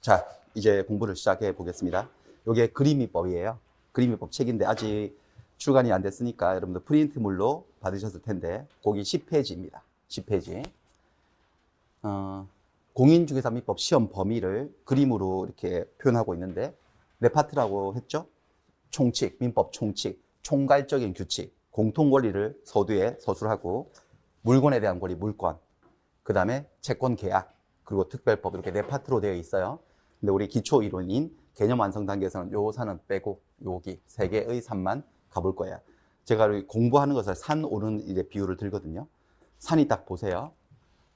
자, 이제 공부를 시작해 보겠습니다. 이게 그림미법이에요. 그림미법 책인데 아직 출간이 안 됐으니까 여러분들 프린트물로 받으셨을 텐데 거기 10페이지입니다. 10페이지. 공인중개사민법 시험 범위를 그림으로 이렇게 표현하고 있는데 네 파트라고 했죠? 총칙, 민법 총칙, 총괄적인 규칙, 공통권리를 서두에 서술하고 물건에 대한 권리, 물권, 그 다음에 채권 계약, 그리고 특별법 이렇게 네 파트로 되어 있어요. 근데 우리 기초 이론인 개념 완성 단계에서는 요 산은 빼고 여기 세 개의 산만 가볼 거예요. 제가 공부하는 것을 산 오른 이제 비율을 들거든요. 산이 딱 보세요.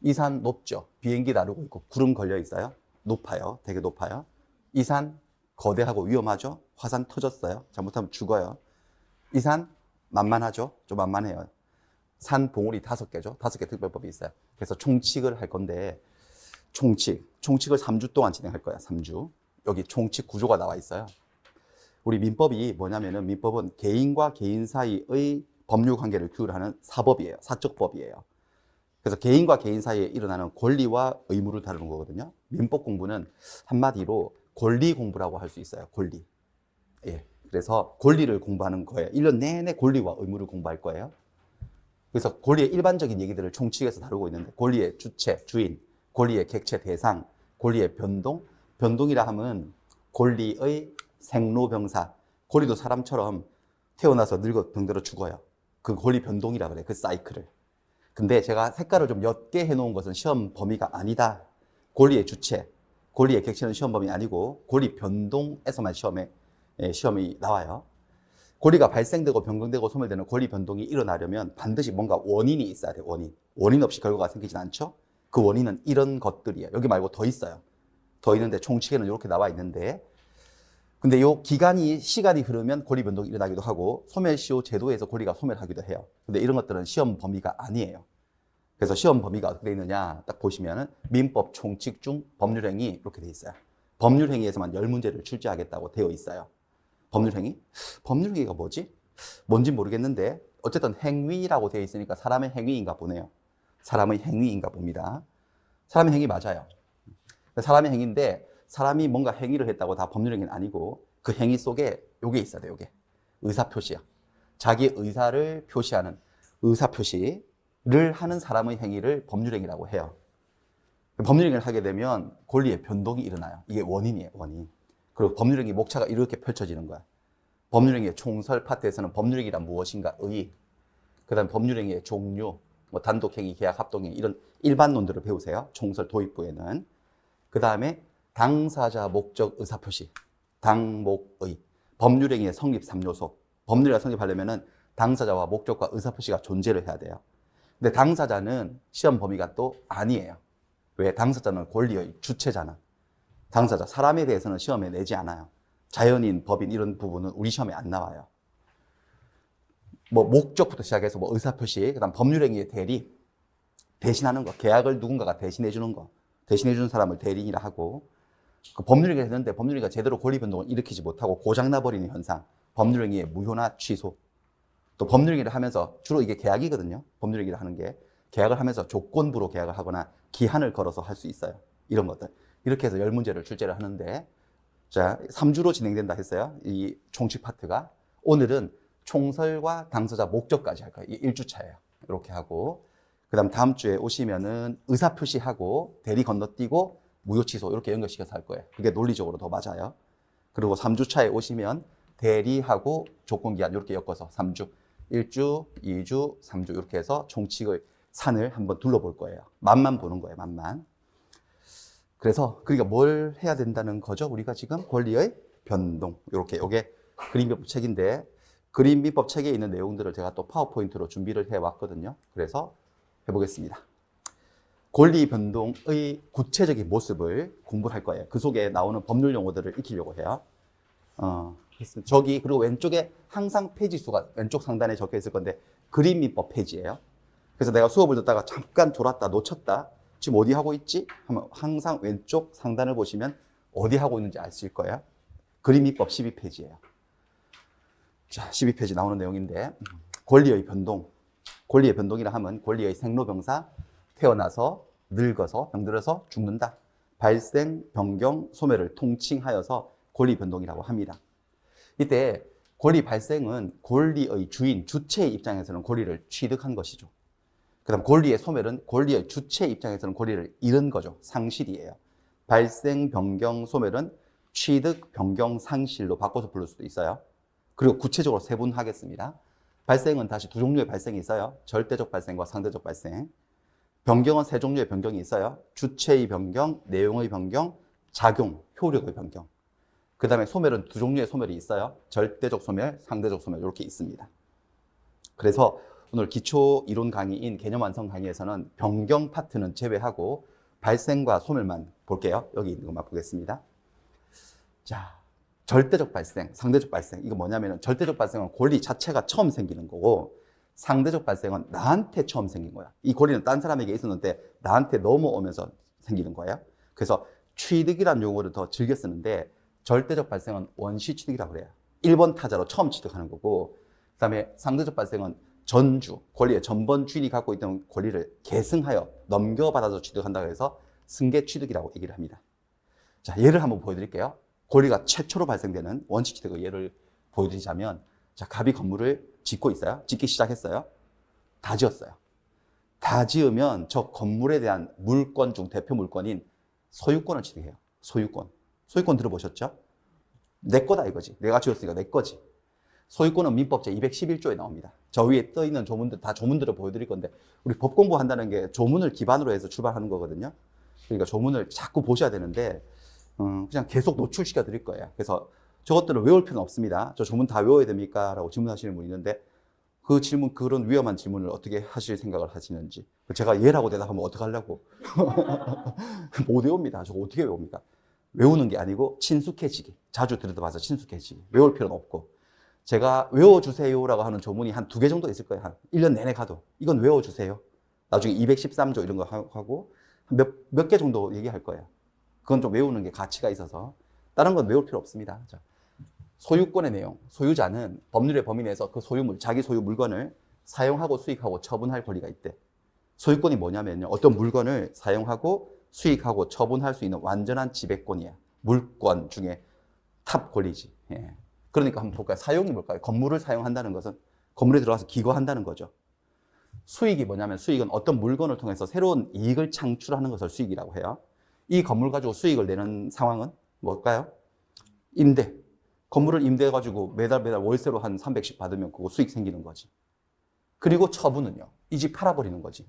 이 산 높죠. 비행기 다루고 있고 구름 걸려 있어요. 높아요. 되게 높아요. 이 산 거대하고 위험하죠. 화산 터졌어요. 잘못하면 죽어요. 이 산 만만하죠. 좀 만만해요. 산 봉우리 5개죠. 5개 특별법이 있어요. 그래서 총칙을 할 건데 총칙을 3주 동안 진행할 거야. 3주. 여기 총칙 구조가 나와 있어요. 우리 민법이 뭐냐면은 민법은 개인과 개인 사이의 법률 관계를 규율하는 사법이에요. 사적법이에요. 그래서 개인과 개인 사이에 일어나는 권리와 의무를 다루는 거거든요. 민법 공부는 한마디로 권리 공부라고 할 수 있어요. 권리. 예. 그래서 권리를 공부하는 거예요. 1년 내내 권리와 의무를 공부할 거예요. 그래서 권리의 일반적인 얘기들을 총칙에서 다루고 있는데 권리의 주체, 주인, 권리의 객체, 대상, 권리의 변동, 변동이라 하면 권리의 생로병사, 권리도 사람처럼 태어나서 늙어 병들어 죽어요. 그 권리 변동이라 그래, 그 사이클을. 근데 제가 색깔을 좀 옅게 해놓은 것은 시험 범위가 아니다. 권리의 주체, 권리의 객체는 시험 범위 아니고 권리 변동에서만 시험이 나와요. 권리가 발생되고 변경되고 소멸되는 권리 변동이 일어나려면 반드시 뭔가 원인이 있어야 돼요. 원인 없이 결과가 생기진 않죠. 그 원인은 이런 것들이에요. 여기 말고 더 있어요. 더 있는데 총칙에는 이렇게 나와 있는데, 근데 요 시간이 흐르면 권리 변동이 일어나기도 하고 소멸시효 제도에서 권리가 소멸하기도 해요. 근데 이런 것들은 시험 범위가 아니에요. 그래서 시험 범위가 어떻게 되어 있느냐 딱 보시면은 민법 총칙 중 법률행위 이렇게 되어 있어요. 법률행위에서만 10문제를 출제하겠다고 되어 있어요. 법률행위? 법률행위가 뭐지? 뭔지 모르겠는데 어쨌든 행위라고 되어 있으니까 사람의 행위인가 보네요. 사람의 행위인가 봅니다. 사람의 행위 맞아요. 사람의 행위인데 사람이 뭔가 행위를 했다고 다 법률행위는 아니고 그 행위 속에 요게 있어야 돼요. 요게 의사표시야. 자기 의사를 표시하는 의사표시를 하는 사람의 행위를 법률행위라고 해요. 법률행위를 하게 되면 권리의 변동이 일어나요. 이게 원인이에요. 원인. 그리고 법률행위 목차가 이렇게 펼쳐지는 거야. 법률행위의 총설 파트에서는 법률행위란 무엇인가 의, 그 다음 법률행위의 종류, 뭐 단독행위, 계약, 합동행위 이런 일반론들을 배우세요. 총설 도입부에는. 그 다음에 당사자 목적 의사표시, 당목의, 법률행위의 성립 3요소. 법률이 성립하려면은 당사자와 목적과 의사표시가 존재를 해야 돼요. 근데 당사자는 시험 범위가 또 아니에요. 왜? 당사자는 권리의 주체잖아. 당사자, 사람에 대해서는 시험에 내지 않아요. 자연인, 법인 이런 부분은 우리 시험에 안 나와요. 뭐 목적부터 시작해서 뭐 의사표시, 그다음 법률행위의 대리, 대신하는 거, 계약을 누군가가 대신해 주는 거, 대신해 주는 사람을 대리인이라 하고, 그 법률행위가 했는데 법률행위가 제대로 권리 변동을 일으키지 못하고 고장나 버리는 현상, 법률행위의 무효나 취소. 또 법률행위를 하면서 주로 이게 계약이거든요. 법률행위를 하는 게 계약을 하면서 조건부로 계약을 하거나 기한을 걸어서 할 수 있어요. 이런 것들. 이렇게 해서 10문제를 출제를 하는데, 자, 3주로 진행된다 했어요. 이 총칙 파트가. 오늘은 총설과 당사자 목적까지 할 거예요. 이 1주차예요. 이렇게 하고. 그 다음 다음 주에 오시면은 의사표시하고 대리 건너뛰고 무효 취소 이렇게 연결시켜서 할 거예요. 그게 논리적으로 더 맞아요. 그리고 3주차에 오시면 대리하고 조건기한 이렇게 엮어서 3주, 1주, 2주, 3주 이렇게 해서 총칙의 산을 한번 둘러볼 거예요. 맛만 보는 거예요. 맛만. 그래서 그러니까 뭘 해야 된다는 거죠? 우리가 지금 권리의 변동. 이렇게 이게 그림민법 책인데 그림민법 책에 있는 내용들을 제가 또 파워포인트로 준비를 해 왔거든요. 그래서 해보겠습니다. 권리 변동의 구체적인 모습을 공부할 거예요. 그 속에 나오는 법률 용어들을 익히려고 해요. 저기 그리고 왼쪽에 항상 페이지 수가 왼쪽 상단에 적혀 있을 건데 그림민법 페이지예요. 그래서 내가 수업을 듣다가 잠깐 돌았다 놓쳤다 지금 어디 하고 있지? 하면 항상 왼쪽 상단을 보시면 어디 하고 있는지 아실 거예요. 그림민법 12페이지예요. 자, 12페이지 나오는 내용인데 권리의 변동. 권리의 변동이라 하면 권리의 생로병사, 태어나서 늙어서 병들어서 죽는다. 발생, 변경, 소멸을 통칭하여서 권리 변동이라고 합니다. 이때 권리 발생은 권리의 주인, 주체의 입장에서는 권리를 취득한 것이죠. 그 다음 권리의 소멸은 권리의 주체 입장에서는 권리를 잃은 거죠. 상실이에요. 발생, 변경, 소멸은 취득, 변경, 상실로 바꿔서 부를 수도 있어요. 그리고 구체적으로 세분하겠습니다. 발생은 다시 두 종류의 발생이 있어요. 절대적 발생과 상대적 발생. 변경은 세 종류의 변경이 있어요. 주체의 변경, 내용의 변경, 작용, 효력의 변경. 그 다음에 소멸은 두 종류의 소멸이 있어요. 절대적 소멸, 상대적 소멸 이렇게 있습니다. 그래서 오늘 기초 이론 강의인 개념 완성 강의에서는 변경 파트는 제외하고 발생과 소멸만 볼게요. 여기 있는 것만 보겠습니다. 자, 절대적 발생, 상대적 발생. 이거 뭐냐면은 절대적 발생은 권리 자체가 처음 생기는 거고 상대적 발생은 나한테 처음 생긴 거야. 이 권리는 딴 사람에게 있었는데 나한테 넘어오면서 생기는 거예요. 그래서 취득이라는 용어를 더 즐겨 쓰는데 절대적 발생은 원시 취득이라고 그래요. 1번 타자로 처음 취득하는 거고 그 다음에 상대적 발생은 전주, 권리의 전번 주인이 갖고 있던 권리를 계승하여 넘겨받아서 취득한다고 해서 승계 취득이라고 얘기를 합니다. 자, 예를 한번 보여드릴게요. 권리가 최초로 발생되는 원시 취득의 예를 보여드리자면 자, 갑이 건물을 짓고 있어요. 짓기 시작했어요. 다 지었어요. 다 지으면 저 건물에 대한 물권 중 대표 물권인 소유권을 취득해요. 소유권. 소유권 들어보셨죠? 내 거다 이거지. 내가 지었으니까 내 거지. 소유권은 민법 제211조에 나옵니다. 저 위에 떠 있는 조문들 다 조문들을 보여드릴 건데 우리 법 공부한다는 게 조문을 기반으로 해서 출발하는 거거든요. 그러니까 조문을 자꾸 보셔야 되는데 그냥 계속 노출시켜 드릴 거예요. 그래서 저것들을 외울 필요는 없습니다. 저 조문 다 외워야 됩니까? 라고 질문하시는 분이 있는데 그 질문, 그런 위험한 질문을 어떻게 하실 생각을 하시는지. 제가 예라고 대답하면 어떡하려고. 못 외웁니다. 저거 어떻게 외웁니까? 외우는 게 아니고 친숙해지기. 자주 들여다봐서 친숙해지기. 외울 필요는 없고. 제가 외워주세요라고 하는 조문이 한 2개 정도 있을 거예요. 한 1년 내내 가도. 이건 외워주세요. 나중에 213조 이런 거 하고 몇 개 정도 얘기할 거예요. 그건 좀 외우는 게 가치가 있어서. 다른 건 외울 필요 없습니다. 자, 소유권의 내용. 소유자는 법률의 범위 내에서 그 소유물, 자기 소유 물건을 사용하고 수익하고 처분할 권리가 있대. 소유권이 뭐냐면요. 어떤 물건을 사용하고 수익하고 처분할 수 있는 완전한 지배권이에요. 물권 중에 탑 권리지. 예. 그러니까 한번 볼까요? 사용이 뭘까요? 건물을 사용한다는 것은 건물에 들어가서 기거한다는 거죠. 수익이 뭐냐면 수익은 어떤 물건을 통해서 새로운 이익을 창출하는 것을 수익이라고 해요. 이 건물 가지고 수익을 내는 상황은 뭘까요? 임대. 건물을 임대해가지고 매달 월세로 한 300씩 받으면 그거 수익 생기는 거지. 그리고 처분은요. 이 집 팔아버리는 거지.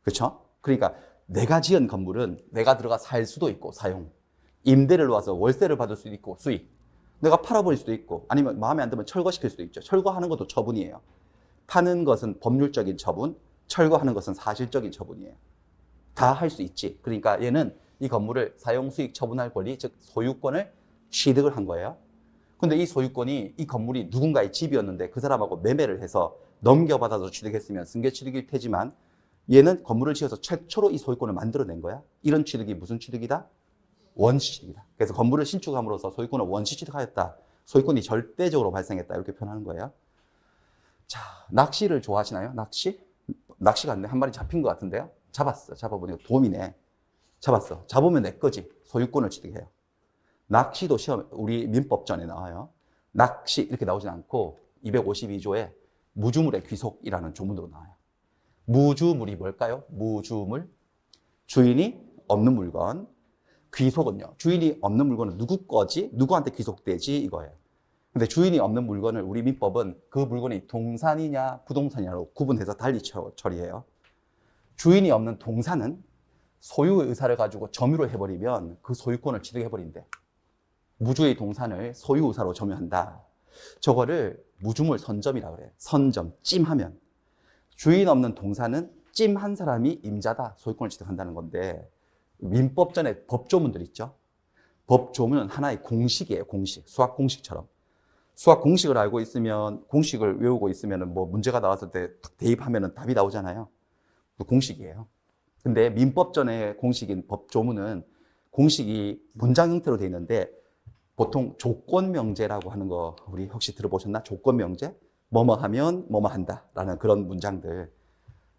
그렇죠? 그러니까 내가 지은 건물은 내가 들어가 살 수도 있고 사용. 임대를 놓아서 월세를 받을 수도 있고 수익. 내가 팔아버릴 수도 있고 아니면 마음에 안 들면 철거시킬 수도 있죠. 철거하는 것도 처분이에요. 파는 것은 법률적인 처분, 철거하는 것은 사실적인 처분이에요. 다 할 수 있지. 그러니까 얘는 이 건물을 사용 수익 처분할 권리, 즉 소유권을 취득을 한 거예요. 근데 이 소유권이 이 건물이 누군가의 집이었는데 그 사람하고 매매를 해서 넘겨받아서 취득했으면 승계 취득일 테지만 얘는 건물을 지어서 최초로 이 소유권을 만들어낸 거야. 이런 취득이 무슨 취득이다? 원시 취득이다. 그래서 건물을 신축함으로써 소유권을 원시 취득하였다. 소유권이 절대적으로 발생했다. 이렇게 표현하는 거예요. 자, 낚시를 좋아하시나요? 낚시? 낚시 같네. 한 마리 잡힌 것 같은데요? 잡았어. 잡아보니까 도미네. 잡았어. 잡으면 내 거지. 소유권을 취득해요. 낚시도 시험, 우리 민법전에 나와요. 낚시 이렇게 나오진 않고 252조에 무주물의 귀속이라는 조문으로 나와요. 무주물이 뭘까요? 무주물. 주인이 없는 물건. 귀속은요. 주인이 없는 물건은 누구 거지? 누구한테 귀속되지? 이거예요. 근데 주인이 없는 물건을 우리 민법은 그 물건이 동산이냐 부동산이냐로 구분해서 달리 처리해요. 주인이 없는 동산은 소유의 의사를 가지고 점유를 해버리면 그 소유권을 취득해버린대. 무주의 동산을 소유 의사로 점유한다. 저거를 무주물 선점이라고 그래요. 선점, 찜하면. 주인 없는 동산은 찜한 사람이 임자다. 소유권을 취득한다는 건데 민법전에 법조문들 있죠. 법조문은 하나의 공식이에요. 공식. 수학 공식처럼. 수학 공식을 알고 있으면 공식을 외우고 있으면 뭐 문제가 나왔을 때 대입하면 답이 나오잖아요. 그 공식이에요. 근데 민법전의 공식인 법조문은 공식이 문장 형태로 되어 있는데 보통 조건명제라고 하는 거 우리 혹시 들어보셨나? 조건명제? 뭐뭐 하면 뭐뭐 한다라는 그런 문장들.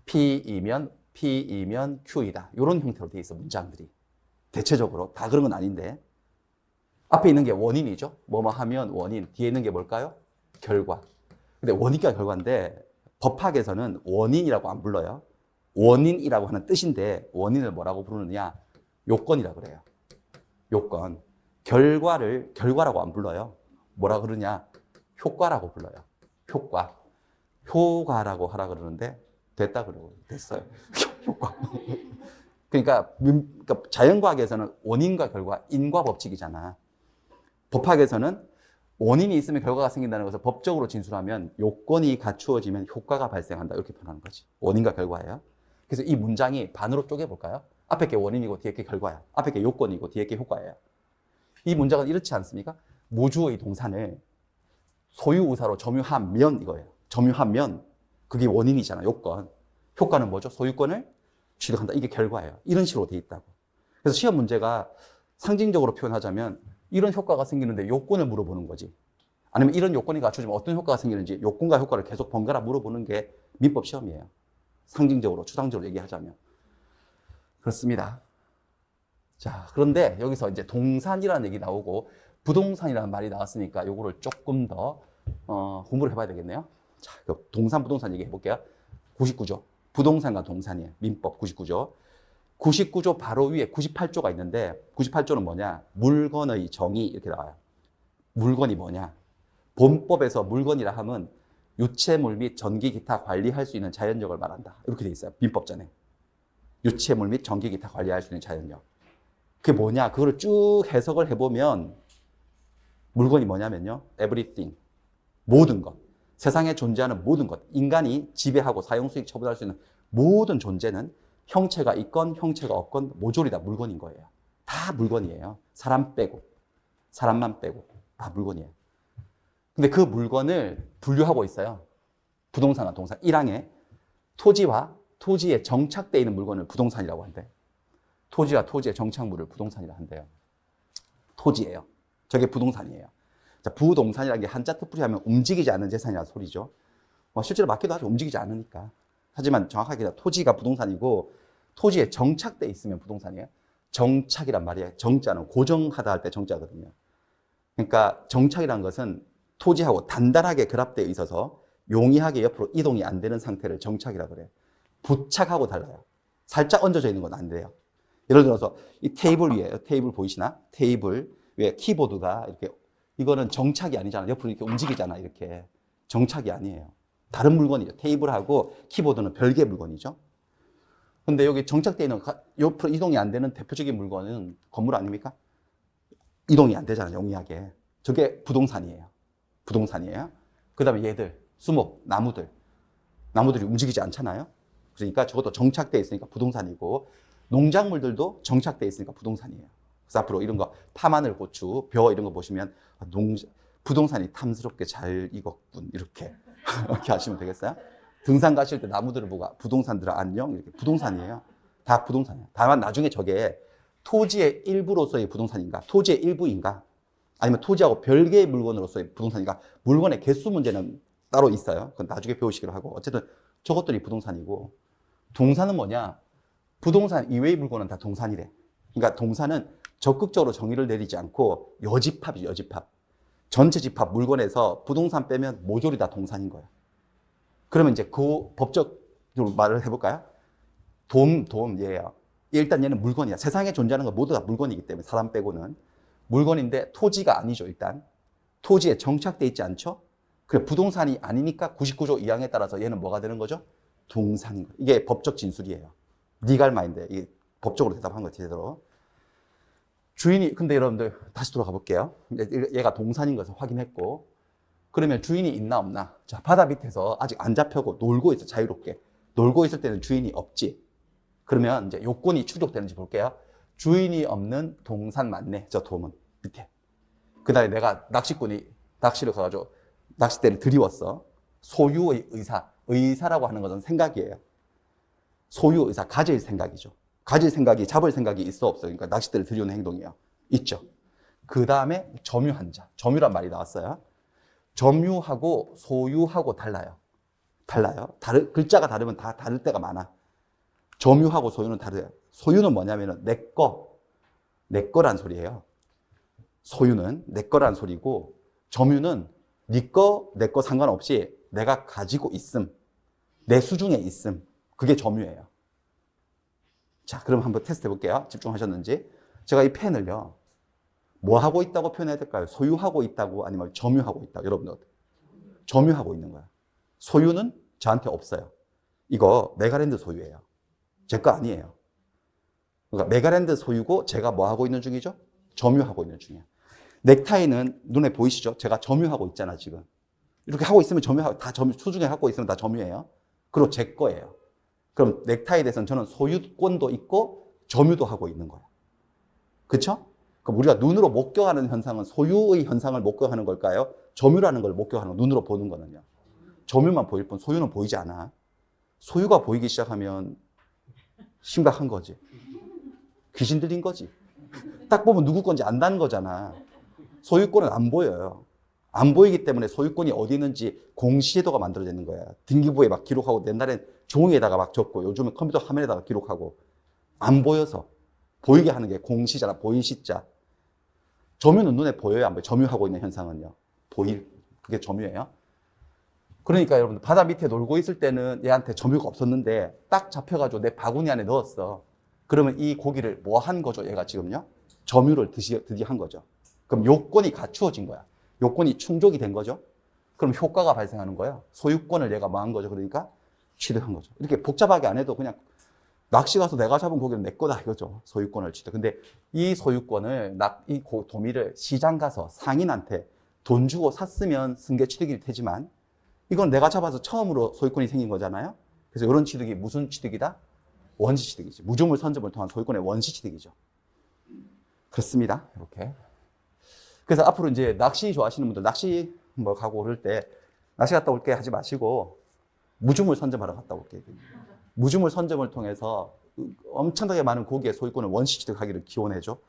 P이면 Q이다. 이런 형태로 되어 있어 문장들이. 대체적으로. 다 그런 건 아닌데. 앞에 있는 게 원인이죠. 뭐뭐 하면 원인. 뒤에 있는 게 뭘까요? 결과. 근데 원인과 결과인데 법학에서는 원인이라고 안 불러요. 원인이라고 하는 뜻인데 원인을 뭐라고 부르느냐? 요건이라고 그래요. 요건. 결과를 결과라고 안 불러요. 뭐라 그러냐? 효과라고 불러요. 효과. 효과라고 하라 그러는데 됐다 그러고 됐어요. 효과. 그러니까 자연과학에서는 원인과 결과, 인과 법칙이잖아. 법학에서는 원인이 있으면 결과가 생긴다는 것을 법적으로 진술하면 요건이 갖추어지면 효과가 발생한다. 이렇게 표현하는 거지. 원인과 결과예요. 그래서 이 문장이 반으로 쪼개볼까요? 앞에 게 원인이고 뒤에 게 결과야. 앞에 게 요건이고 뒤에 게 효과예요. 이 문장은 이렇지 않습니까? 모주의 동산을 소유의사로 점유하면 이거예요. 점유하면 그게 원인이잖아. 요건. 효과는 뭐죠? 소유권을 취득한다. 이게 결과예요. 이런 식으로 돼 있다고. 그래서 시험 문제가 상징적으로 표현하자면 이런 효과가 생기는데 요건을 물어보는 거지. 아니면 이런 요건이 갖춰지면 어떤 효과가 생기는지 요건과 효과를 계속 번갈아 물어보는 게 민법 시험이에요. 상징적으로, 추상적으로 얘기하자면. 그렇습니다. 자, 그런데 여기서 이제 동산이라는 얘기 나오고 부동산이라는 말이 나왔으니까 요거를 조금 더 공부를 해봐야 되겠네요. 자, 동산, 부동산 얘기해 볼게요. 99조. 부동산과 동산이에요. 민법 99조. 99조 바로 위에 98조가 있는데 98조는 뭐냐? 물건의 정의 이렇게 나와요. 물건이 뭐냐? 본법에서 물건이라 하면 유체물 및 전기 기타 관리할 수 있는 자연력을 말한다. 이렇게 돼 있어요. 민법전에. 유체물 및 전기 기타 관리할 수 있는 자연력. 그게 뭐냐? 그거를 쭉 해석을 해보면 물건이 뭐냐면요. everything. 모든 것. 세상에 존재하는 모든 것. 인간이 지배하고 사용수익 처분할 수 있는 모든 존재는 형체가 있건 형체가 없건 모조리 다 물건인 거예요. 다 물건이에요. 사람 빼고. 사람만 빼고. 다 물건이에요. 근데 그 물건을 분류하고 있어요. 부동산과 동산. 1항에 토지와 토지에 정착되어 있는 물건을 부동산이라고 한대. 토지와 토지의 정착물을 부동산이라 한대요. 토지예요. 저게 부동산이에요. 자, 부동산이라는 게 한자 뜻풀이 하면 움직이지 않는 재산이라는 소리죠. 실제로 맞기도 하죠. 움직이지 않으니까. 하지만 정확하게 토지가 부동산이고 토지에 정착돼 있으면 부동산이에요. 정착이란 말이에요. 정자는 고정하다 할 때 정자거든요. 그러니까 정착이라는 것은 토지하고 단단하게 결합되어 있어서 용이하게 옆으로 이동이 안 되는 상태를 정착이라고 그래요. 부착하고 달라요. 살짝 얹어져 있는 건 안 돼요. 예를 들어서 이 테이블 위에, 테이블 보이시나? 테이블 위에 키보드가 이렇게, 이거는 정착이 아니잖아. 옆으로 이렇게 움직이잖아. 이렇게. 정착이 아니에요. 다른 물건이죠. 테이블하고 키보드는 별개의 물건이죠. 근데 여기 정착되어 있는 옆으로 이동이 안 되는 대표적인 물건은 건물 아닙니까? 이동이 안 되잖아요. 용이하게. 저게 부동산이에요. 부동산이에요. 그 다음에 얘들, 수목, 나무들이 움직이지 않잖아요. 그러니까 저것도 정착되어 있으니까 부동산이고 농작물들도 정착되어 있으니까 부동산이에요. 그래서 앞으로 이런 거 파마늘, 고추, 벼 이런 거 보시면 부동산이 탐스럽게 잘 익었군 이렇게 이렇게 하시면 되겠어요. 등산 가실 때 나무들을 보고 부동산들아 안녕 이렇게 부동산이에요. 다 부동산이에요. 다만 나중에 저게 토지의 일부로서의 부동산인가, 토지의 일부인가, 아니면 토지하고 별개의 물건으로서의 부동산인가, 물건의 개수 문제는 따로 있어요. 그건 나중에 배우시기로 하고 어쨌든 저것들이 부동산이고 동산은 뭐냐? 부동산 이외의 물건은 다 동산이래. 그러니까 동산은 적극적으로 정의를 내리지 않고 여집합이죠. 여집합. 전체 집합 물건에서 부동산 빼면 모조리 다 동산인 거예요. 그러면 이제 그 법적으로 말을 해볼까요? 얘예요. 일단 얘는 물건이야. 세상에 존재하는 건 모두 다 물건이기 때문에 사람 빼고는 물건인데 토지가 아니죠. 일단 토지에 정착돼 있지 않죠. 그래 부동산이 아니니까 99조 2항에 따라서 얘는 뭐가 되는 거죠? 동산인 거예요. 이게 법적 진술이에요. 리갈 마인드. 이게 법적으로 대답한 거지 제대로. 주인이 근데 여러분들 다시 돌아가 볼게요. 얘가 동산인 것을 확인했고 그러면 주인이 있나 없나? 자, 바다 밑에서 아직 안 잡혀고 놀고 있어. 자유롭게 놀고 있을 때는 주인이 없지. 그러면 이제 요건이 충족되는지 볼게요. 주인이 없는 동산 맞네. 저 도문 밑에. 그다음에 내가 낚시꾼이 낚시를 가가지고 낚싯대를 들이웠어. 소유의 의사라고 하는 것은 생각이에요. 소유 의사, 가질 생각이죠. 가질 생각이, 잡을 생각이 있어 없어. 그러니까 낚싯대를 들이우는 행동이에요. 있죠. 그 다음에 점유한 자. 점유란 말이 나왔어요. 점유하고 소유하고 달라요. 글자가 다르면 다 다를 때가 많아. 점유하고 소유는 다르요. 소유는 뭐냐면은 내 거. 내 거란 소리예요. 소유는 내 거란 소리고 점유는 네 거, 내 거 상관없이 내가 가지고 있음, 내 수중에 있음. 그게 점유예요. 자, 그럼 한번 테스트 해볼게요. 집중하셨는지. 제가 이 펜을요, 뭐 하고 있다고 표현해야 될까요? 소유하고 있다고 아니면 점유하고 있다고? 여러분들 점유하고 있는 거야. 소유는 저한테 없어요. 이거 메가랜드 소유예요. 제 거 아니에요. 그러니까 메가랜드 소유고 제가 뭐 하고 있는 중이죠? 점유하고 있는 중이에요. 넥타이는 눈에 보이시죠? 제가 점유하고 있잖아, 지금. 이렇게 하고 있으면 점유하고, 다 점유, 수중에 갖고 있으면 다 점유예요. 그리고 제 거예요. 그럼 넥타이에 대해서는 저는 소유권도 있고 점유도 하고 있는 거예요. 그쵸? 그럼 우리가 눈으로 목격하는 현상은 소유의 현상을 목격하는 걸까요? 점유라는 걸 목격하는 거, 눈으로 보는 거는요. 점유만 보일 뿐 소유는 보이지 않아. 소유가 보이기 시작하면 심각한 거지. 귀신 들린 거지. 딱 보면 누구 건지 안다는 거잖아. 소유권은 안 보여요. 안 보이기 때문에 소유권이 어디 있는지 공시제도가 만들어지는 거야. 등기부에 막 기록하고 옛날엔 종이에다가 막 적고 요즘은 컴퓨터 화면에다가 기록하고 안 보여서 보이게 하는 게 공시잖아. 보인 시자. 점유는 눈에 보여요? 안 보여요? 점유하고 있는 현상은요. 그게 점유예요. 그러니까 여러분들 바다 밑에 놀고 있을 때는 얘한테 점유가 없었는데 딱 잡혀가지고 내 바구니 안에 넣었어. 그러면 이 고기를 뭐 한 거죠? 얘가 지금요? 점유를 드디어 한 거죠. 그럼 요건이 갖추어진 거야. 요건이 충족이 된 거죠. 그럼 효과가 발생하는 거예요. 소유권을 얘가 뭐 한 거죠? 그러니까 취득한 거죠. 이렇게 복잡하게 안 해도 그냥 낚시 가서 내가 잡은 고기는 내 거다 이거죠. 소유권을 취득. 근데 이 소유권을 이 도미를 시장 가서 상인한테 돈 주고 샀으면 승계 취득이 되지만 이건 내가 잡아서 처음으로 소유권이 생긴 거잖아요. 그래서 이런 취득이 무슨 취득이다? 원시 취득이지. 무주물 선점을 통한 소유권의 원시 취득이죠. 그렇습니다. 이렇게. 그래서 앞으로 이제 낚시 좋아하시는 분들, 낚시 뭐 가고 그럴 때 낚시 갔다 올게 하지 마시고 무주물 선점하러 갔다 올게. 무주물 선점을 통해서 엄청나게 많은 고기의 소유권을 원시 취득하기를 기원해줘.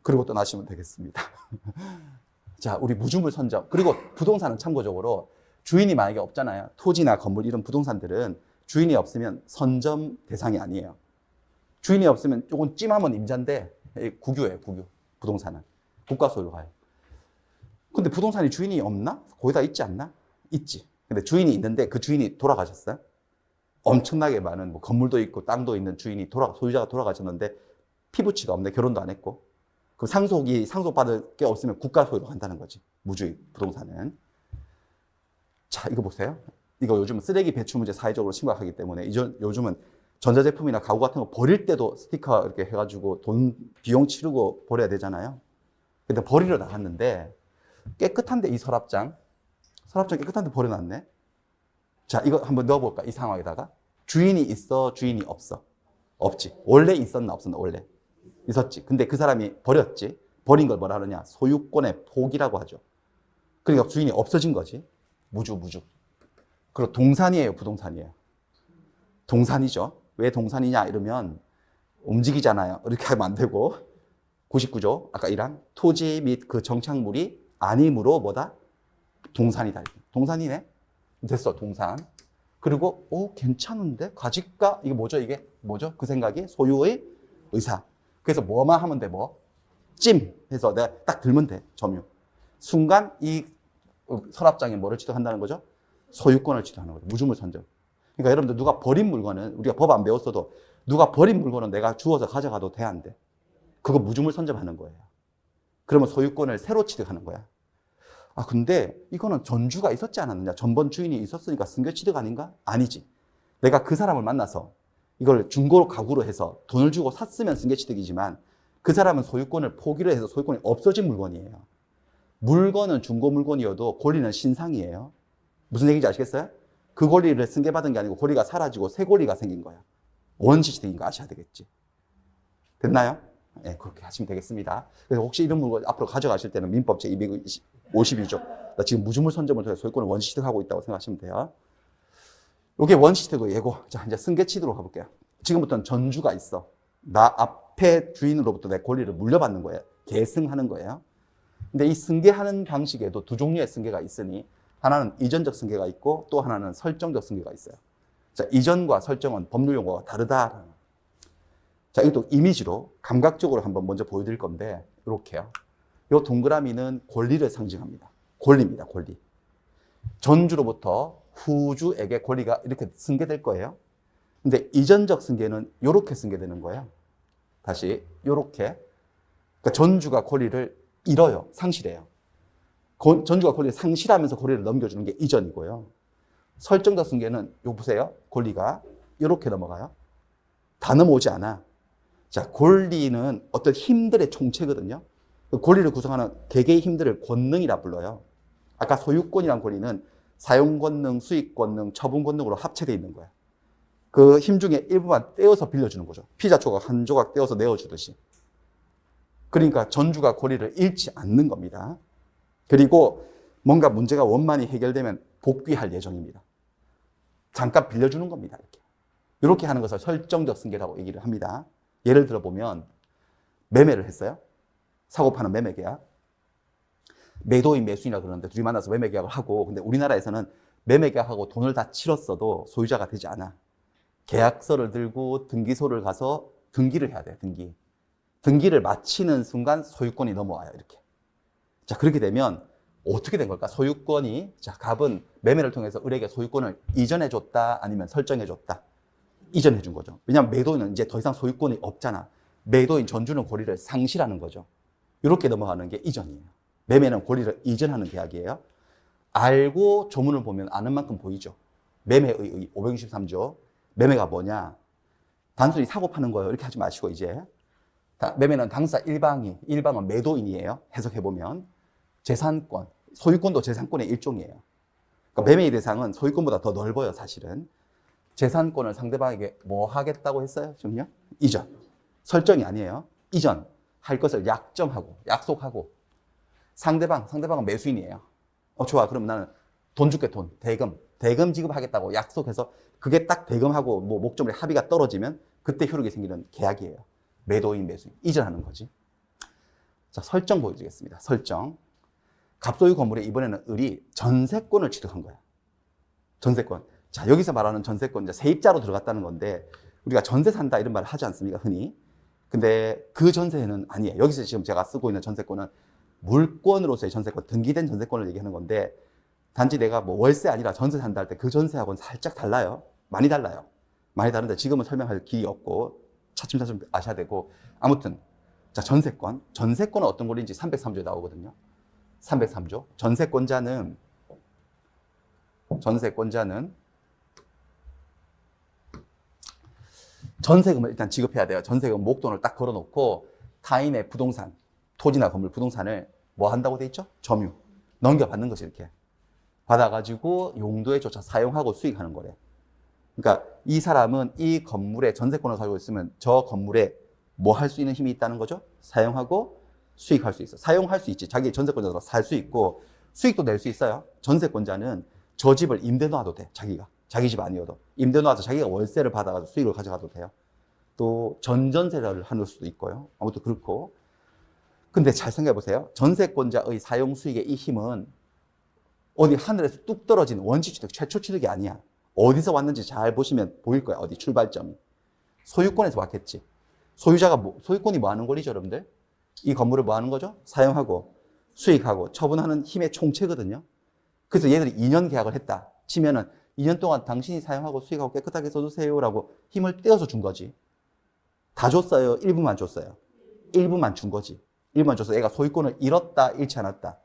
그리고 또 나시면 되겠습니다. 자, 우리 무주물 선점. 그리고 부동산은 참고적으로 주인이 만약에 없잖아요. 토지나 건물 이런 부동산들은 주인이 없으면 선점 대상이 아니에요. 주인이 없으면 조금 찜하면 임자인데 국유예요, 국유. 부동산은. 국가 소유로 가요. 근데 부동산이 주인이 없나? 거의 다 있지 않나? 있지. 근데 주인이 있는데 그 주인이 돌아가셨어요? 엄청나게 많은 뭐 건물도 있고 땅도 있는 소유자가 돌아가셨는데 피부치가 없네. 결혼도 안 했고. 그럼 상속받을 게 없으면 국가 소유로 간다는 거지. 무주의 부동산은. 자, 이거 보세요. 이거 요즘 쓰레기 배출 문제 사회적으로 심각하기 때문에 요즘은 전자제품이나 가구 같은 거 버릴 때도 스티커 이렇게 해가지고 비용 치르고 버려야 되잖아요. 근데 버리러 나갔는데 깨끗한데 이 서랍장 깨끗한데 버려놨네. 자, 이거 한번 넣어볼까? 이 상황에다가 주인이 있어, 주인이 없어? 없지. 원래 있었나 없었나? 원래 있었지. 근데 그 사람이 버렸지. 버린 걸 뭐라 하느냐? 소유권의 포기라고 하죠. 그러니까 주인이 없어진 거지. 무주. 그리고 동산이에요, 부동산이에요? 동산이죠. 왜 동산이냐 이러면 움직이잖아요. 이렇게 하면 안 되고 99조 아까 1항 토지 및 그 정착물이 아니므로 뭐다? 동산이다. 동산이네. 됐어, 동산. 그리고 괜찮은데? 가질까? 이게 뭐죠? 그 생각이 소유의 의사. 그래서 뭐만 하면 돼, 뭐? 찜 해서 내가 딱 들면 돼, 점유. 순간 이 서랍장에 뭐를 취득한다는 거죠? 소유권을 취득하는 거죠. 무주물 선점. 그러니까 여러분들 누가 버린 물건은 우리가 법 안 배웠어도 누가 버린 물건은 내가 주워서 가져가도 돼, 안 돼? 그거 무주물 선점하는 거예요. 그러면 소유권을 새로 취득하는 거야. 아, 근데 이거는 전주가 있었지 않았느냐? 전번 주인이 있었으니까 승계 취득 아닌가? 아니지. 내가 그 사람을 만나서 이걸 중고 가구로 해서 돈을 주고 샀으면 승계 취득이지만 그 사람은 소유권을 포기를 해서 소유권이 없어진 물건이에요. 물건은 중고 물건이어도 권리는 신상이에요. 무슨 얘기인지 아시겠어요? 그 권리를 승계받은 게 아니고 권리가 사라지고 새 권리가 생긴 거야. 원시 취득인 거 아셔야 되겠지. 됐나요? 네, 그렇게 하시면 되겠습니다. 그래서 혹시 이런 물건 앞으로 가져가실 때는 민법 제252조. 나 지금 무주물 선점을 통해 소유권을 원시 취득하고 있다고 생각하시면 돼요. 이게 원시 취득의 예고. 자, 이제 승계 취득으로 가볼게요. 지금부터는 전주가 있어. 나 앞에 주인으로부터 내 권리를 물려받는 거예요. 계승하는 거예요. 근데 이 승계하는 방식에도 두 종류의 승계가 있으니 하나는 이전적 승계가 있고 또 하나는 설정적 승계가 있어요. 자, 이전과 설정은 법률 용어가 다르다. 자, 이것도 이미지로 감각적으로 한번 먼저 보여드릴 건데 이렇게요. 이 동그라미는 권리를 상징합니다. 권리입니다. 권리. 전주로부터 후주에게 권리가 이렇게 승계될 거예요. 근데 이전적 승계는 이렇게 승계되는 거예요. 다시 이렇게. 그러니까 전주가 권리를 잃어요. 상실해요. 전주가 권리를 상실하면서 권리를 넘겨주는 게 이전이고요. 설정적 승계는 요 보세요. 권리가 이렇게 넘어가요. 다 넘어오지 않아. 자, 권리는 어떤 힘들의 총체거든요. 그 권리를 구성하는 개개의 힘들을 권능이라 불러요. 아까 소유권이란 권리는 사용 권능, 수익 권능, 처분 권능으로 합체되어 있는 거예요. 그 힘 중에 일부만 떼어서 빌려주는 거죠. 피자 조각 한 조각 떼어서 내어주듯이. 그러니까 전주가 권리를 잃지 않는 겁니다. 그리고 뭔가 문제가 원만히 해결되면 복귀할 예정입니다. 잠깐 빌려주는 겁니다. 이렇게 하는 것을 설정적 승계라고 얘기를 합니다. 예를 들어보면 매매를 했어요. 사고 파는 매매 계약. 매도인 매수인이라 그러는데 둘이 만나서 매매 계약을 하고, 근데 우리나라에서는 매매 계약하고 돈을 다 치렀어도 소유자가 되지 않아. 계약서를 들고 등기소를 가서 등기를 해야 돼요. 등기를 마치는 순간 소유권이 넘어와요. 이렇게. 자, 그렇게 되면 어떻게 된 걸까? 소유권이, 자, 갑은 매매를 통해서 을에게 소유권을 이전해 줬다, 아니면 설정해 줬다. 이전해 준 거죠. 왜냐하면 매도인은 이제 더 이상 소유권이 없잖아. 매도인 전주는 권리를 상실하는 거죠. 이렇게 넘어가는 게 이전이에요. 매매는 권리를 이전하는 계약이에요. 알고 조문을 보면 아는 만큼 보이죠. 매매의 의 563조. 매매가 뭐냐? 단순히 사고 파는 거예요. 이렇게 하지 마시고 이제. 매매는 당사 일방은 매도인이에요. 해석해보면. 재산권, 소유권도 재산권의 일종이에요. 그러니까 매매의 대상은 소유권보다 더 넓어요, 사실은. 재산권을 상대방에게 뭐 하겠다고 했어요? 지금요? 이전. 설정이 아니에요. 이전. 할 것을 약정하고, 약속하고. 상대방은 매수인이에요. 좋아. 그럼 나는 돈 줄게, 돈. 대금 지급하겠다고 약속해서 그게 딱 대금하고 뭐 목적물의 합의가 떨어지면 그때 효력이 생기는 계약이에요. 매도인, 매수인. 이전하는 거지. 자, 설정 보여드리겠습니다. 설정. 갑소유 건물에 이번에는 을이 전세권을 취득한 거야. 전세권. 자, 여기서 말하는 전세권, 이제 세입자로 들어갔다는 건데, 우리가 전세 산다 이런 말을 하지 않습니까, 흔히? 근데 그 전세는 아니에요. 여기서 지금 제가 쓰고 있는 전세권은 물권으로서의 전세권, 등기된 전세권을 얘기하는 건데, 단지 내가 뭐 월세 아니라 전세 산다 할 때 그 전세하고는 살짝 달라요. 많이 달라요. 많이 다른데 지금은 설명할 길이 없고, 차츰차츰 아셔야 되고, 아무튼, 자, 전세권. 전세권은 어떤 권리인지 303조에 나오거든요. 303조. 전세권자는 전세금을 일단 지급해야 돼요. 전세금 목돈을 딱 걸어놓고 타인의 부동산, 토지나 건물, 부동산을 뭐 한다고 돼 있죠? 점유. 넘겨받는 것이 이렇게. 받아가지고 용도에 쫓아 사용하고 수익하는 거래. 그러니까 이 사람은 이 건물에 전세권을 가지고 있으면 저 건물에 뭐 할 수 있는 힘이 있다는 거죠? 사용하고 수익할 수 있어. 사용할 수 있지. 자기 전세권자로 살 수 있고 수익도 낼 수 있어요. 전세권자는 저 집을 임대 놔도 돼. 자기 집 아니어도. 임대 놔서 자기가 월세를 받아가지고 수익을 가져가도 돼요. 또 전전세를 하는 수도 있고요. 아무튼 그렇고. 근데 잘 생각해 보세요. 전세권자의 사용 수익의 이 힘은 어디 하늘에서 뚝 떨어진 원시 취득, 최초 취득이 아니야. 어디서 왔는지 잘 보시면 보일 거야. 어디 출발점이. 소유권에서 왔겠지. 소유권이 뭐 하는 권리죠, 여러분들? 이 건물을 뭐 하는 거죠? 사용하고 수익하고 처분하는 힘의 총체거든요. 그래서 얘들이 2년 계약을 했다 치면은 2년 동안 당신이 사용하고 수익하고 깨끗하게 써주세요라고 힘을 떼어서 준 거지. 다 줬어요? 일부만 줬어요? 일부만 준 거지. 일부만 줘서 얘가 소유권을 잃었다, 잃지 않았다?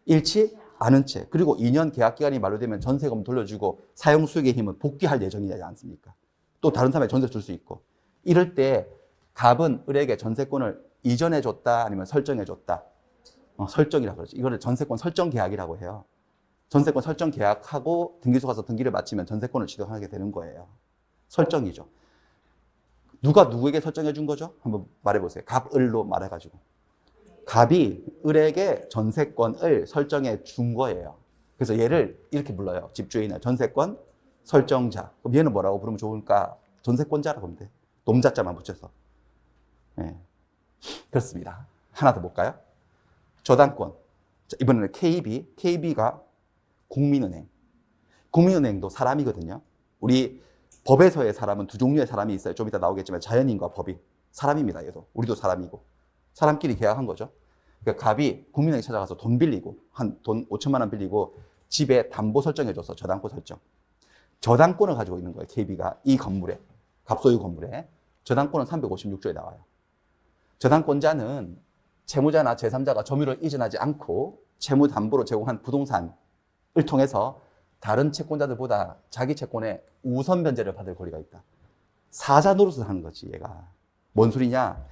잃지 않은 채. 그리고 2년 계약 기간이 만료되면 전세금 돌려주고 사용 수익의 힘은 복귀할 예정이지 않습니까? 또 다른 사람에 전세 줄 수 있고. 이럴 때 갑은 을에게 전세권을 이전해줬다 아니면 설정해줬다. 설정이라고 그러지. 이거를 전세권 설정 계약이라고 해요. 전세권 설정 계약하고 등기소 가서 등기를 마치면 전세권을 취득하게 되는 거예요. 설정이죠. 누가 누구에게 설정해 준 거죠? 한번 말해보세요. 갑, 을로 말해가지고. 갑이 을에게 전세권을 설정해 준 거예요. 그래서 얘를 이렇게 불러요. 집주인을 전세권 설정자. 그럼 얘는 뭐라고 부르면 좋을까? 전세권자라고 하면 돼. 놈자자만 붙여서. 네. 그렇습니다. 하나 더 볼까요? 저당권. 자, 이번에는 KB가 국민은행. 국민은행도 사람이거든요. 우리 법에서의 사람은 두 종류의 사람이 있어요. 좀 이따 나오겠지만 자연인과 법인. 사람입니다. 얘도. 우리도 사람이고. 사람끼리 계약한 거죠. 그러니까 갑이 국민은행 찾아가서 돈 빌리고, 한 돈 5천만 원 빌리고 집에 담보 설정해줘서 저당권 설정. 저당권을 가지고 있는 거예요. KB가 이 건물에, 갑소유 건물에. 저당권은 356조에 나와요. 저당권자는 채무자나 제3자가 점유를 이전하지 않고 채무 담보로 제공한 부동산을 통해서 다른 채권자들보다 자기 채권에 우선 변제를 받을 권리가 있다. 사자 노릇을 하는 거지, 얘가. 뭔 소리냐?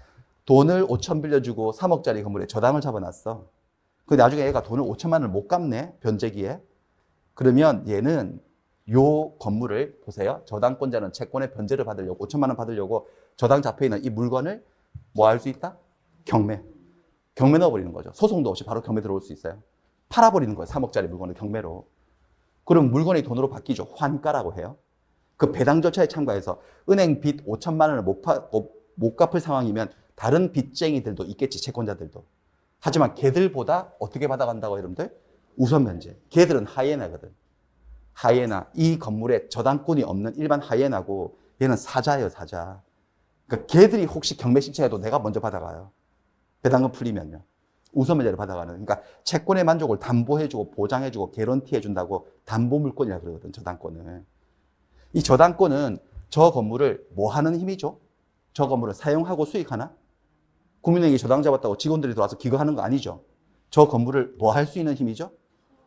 돈을 5천 빌려주고 3억짜리 건물에 저당을 잡아놨어. 근데 나중에 얘가 돈을 5천만 원을 못 갚네, 변제기에. 그러면 얘는 요 건물을 보세요. 저당권자는 채권의 변제를 받으려고 5천만 원 받으려고 저당 잡혀있는 이 물건을 뭐 할 수 있다? 경매. 경매 넣어버리는 거죠. 소송도 없이 바로 경매 들어올 수 있어요. 팔아버리는 거예요. 3억짜리 물건을 경매로. 그럼 물건이 돈으로 바뀌죠. 환가라고 해요. 그 배당 절차에 참가해서 은행 빚 5천만 원을 못 갚을 상황이면 다른 빚쟁이들도 있겠지, 채권자들도. 하지만 걔들보다 어떻게 받아간다고 여러분들? 우선 면제. 걔들은 하이에나거든. 하이에나. 이 건물에 저당권이 없는 일반 하이에나고 얘는 사자예요, 사자. 그러니까 걔들이 혹시 경매 신청해도 내가 먼저 받아가요. 배당금 풀리면요. 우선 면제를 받아가는. 그러니까 채권의 만족을 담보해주고 보장해주고 개런티해준다고 담보물권이라 그러거든, 저당권을. 이 저당권은 저 건물을 뭐 하는 힘이죠? 저 건물을 사용하고 수익하나? 국민은행이 저당 잡았다고 직원들이 들어와서 기거하는 거 아니죠? 저 건물을 뭐 할 수 있는 힘이죠?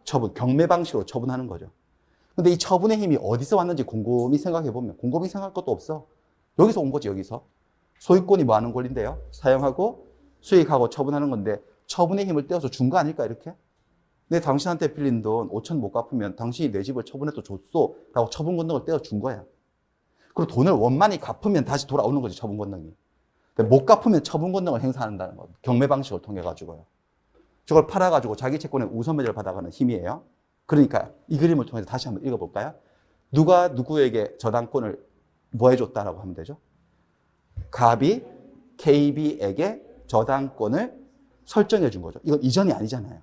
처분, 경매 방식으로 처분하는 거죠. 근데 이 처분의 힘이 어디서 왔는지 곰곰이 생각해보면 곰곰이 생각할 것도 없어. 여기서 온 거지, 여기서. 소유권이 뭐 하는 권리인데요? 사용하고 수익하고 처분하는 건데 처분의 힘을 떼어서 준 거 아닐까, 이렇게? 내 당신한테 빌린 돈 5천 못 갚으면 당신이 내 집을 처분해도 줬어 라고 처분 권능을 떼어 준 거야. 그리고 돈을 원만히 갚으면 다시 돌아오는 거지, 처분 권능이. 근데 못 갚으면 처분 권능을 행사한다는 거. 경매 방식을 통해 가지고요. 저걸 팔아가지고 자기 채권의 우선 면제를 받아가는 힘이에요. 그러니까 이 그림을 통해서 다시 한번 읽어볼까요? 누가 누구에게 저당권을 뭐 해줬다라고 하면 되죠? 갑이 KB에게 저당권을 설정해 준 거죠. 이건 이전이 아니잖아요.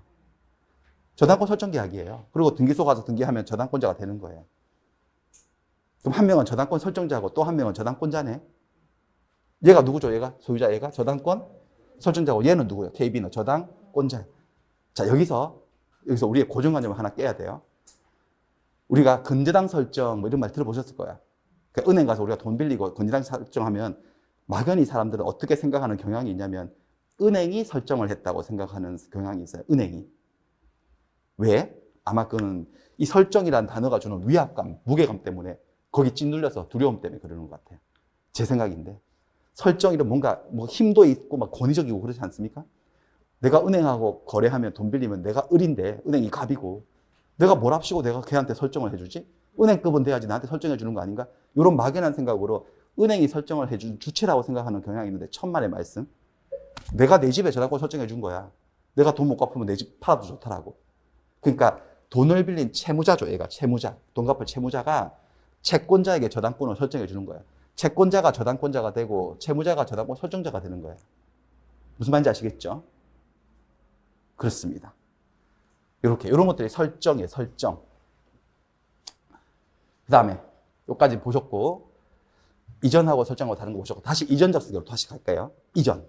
저당권 설정 계약이에요. 그리고 등기소 가서 등기하면 저당권자가 되는 거예요. 그럼 한 명은 저당권 설정자고 또 한 명은 저당권자네. 얘가 누구죠? 얘가 소유자, 얘가 저당권 설정자고 얘는 누구예요? KB는 저당권자. 자, 여기서 우리의 고정관념을 하나 깨야 돼요. 우리가 근저당 설정 뭐 이런 말 들어보셨을 거야. 그러니까 은행 가서 우리가 돈 빌리고 근저당 설정하면 막연히 사람들은 어떻게 생각하는 경향이 있냐면 은행이 설정을 했다고 생각하는 경향이 있어요. 은행이. 왜? 아마 그는 이 설정이라는 단어가 주는 위압감, 무게감 때문에 거기 찐눌려서 두려움 때문에 그러는 것 같아요. 제 생각인데. 설정이란 뭔가 뭐 힘도 있고 막 권위적이고 그렇지 않습니까? 내가 은행하고 거래하면 돈 빌리면 내가 을인데 은행이 갑이고 내가 뭘 합시고 내가 걔한테 설정을 해주지? 은행급은 돼야지 나한테 설정해 주는 거 아닌가? 이런 막연한 생각으로 은행이 설정을 해준 주체라고 생각하는 경향이 있는데 천만의 말씀. 내가 내 집에 저당권 설정해 준 거야. 내가 돈 못 갚으면 내 집 팔아도 좋더라고. 그러니까 돈을 빌린 채무자죠. 얘가 채무자. 돈 갚을 채무자가 채권자에게 저당권을 설정해 주는 거야. 채권자가 저당권자가 되고 채무자가 저당권 설정자가 되는 거예요. 무슨 말인지 아시겠죠? 그렇습니다. 이렇게 이런 것들이 설정이에요. 설정. 그 다음에 여기까지 보셨고 이전하고 설정하고 다른 거 보셨고 다시 이전적 쓰기로 다시 갈까요? 이전.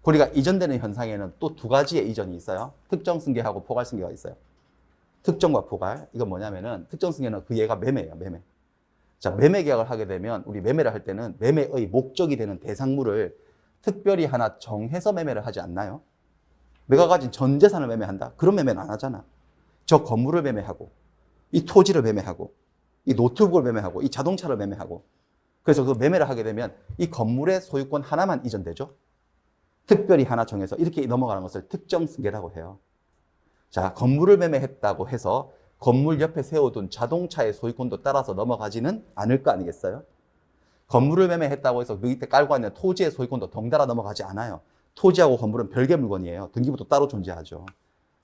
권리가 이전되는 현상에는 또 두 가지의 이전이 있어요. 특정 승계하고 포괄 승계가 있어요. 특정과 포괄. 이건 뭐냐면은 특정 승계는 그 얘가 매매예요. 매매. 자, 매매 계약을 하게 되면 우리 매매를 할 때는 매매의 목적이 되는 대상물을 특별히 하나 정해서 매매를 하지 않나요? 내가 가진 전 재산을 매매한다? 그런 매매는 안 하잖아. 저 건물을 매매하고 이 토지를 매매하고 이 노트북을 매매하고 이 자동차를 매매하고 그래서 그 매매를 하게 되면 이 건물의 소유권 하나만 이전되죠. 특별히 하나 정해서 이렇게 넘어가는 것을 특정 승계라고 해요. 자, 건물을 매매했다고 해서 건물 옆에 세워둔 자동차의 소유권도 따라서 넘어가지는 않을 거 아니겠어요? 건물을 매매했다고 해서 그 밑에 깔고 있는 토지의 소유권도 덩달아 넘어가지 않아요. 토지하고 건물은 별개 물건이에요. 등기부도 따로 존재하죠.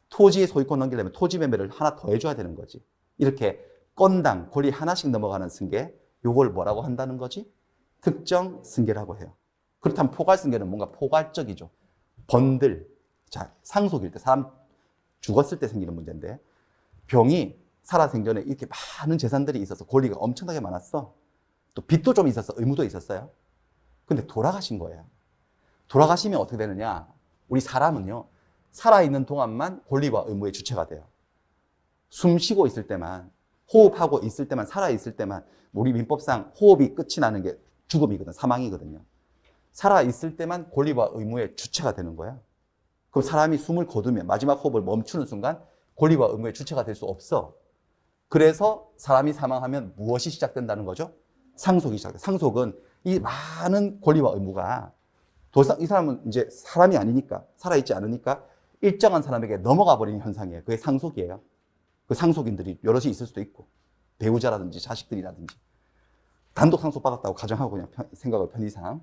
토지의 소유권 넘기려면 토지 매매를 하나 더 해줘야 되는 거지. 이렇게 건당 권리 하나씩 넘어가는 승계, 요걸 뭐라고 한다는 거지? 특정 승계라고 해요. 그렇다면 포괄 승계는 뭔가 포괄적이죠. 번들, 자, 상속일 때, 사람 죽었을 때 생기는 문제인데 병이 살아생전에 이렇게 많은 재산들이 있어서 권리가 엄청나게 많았어. 또 빚도 좀 있었어. 의무도 있었어요. 근데 돌아가신 거예요. 돌아가시면 어떻게 되느냐? 우리 사람은요, 살아있는 동안만 권리와 의무의 주체가 돼요. 숨 쉬고 있을 때만, 호흡하고 있을 때만, 살아있을 때만, 우리 민법상 호흡이 끝이 나는 게 죽음이거든, 사망이거든요. 살아있을 때만 권리와 의무의 주체가 되는 거야. 그럼 사람이 숨을 거두면, 마지막 호흡을 멈추는 순간 권리와 의무의 주체가 될 수 없어. 그래서 사람이 사망하면 무엇이 시작된다는 거죠? 상속이 시작돼. 상속은 이 많은 권리와 의무가 더 이상 이 사람은 이제 사람이 아니니까, 살아있지 않으니까 일정한 사람에게 넘어가 버리는 현상이에요. 그게 상속이에요. 그 상속인들이 여럿이 있을 수도 있고, 배우자라든지 자식들이라든지. 단독 상속받았다고 가정하고 그냥 생각을 편의상.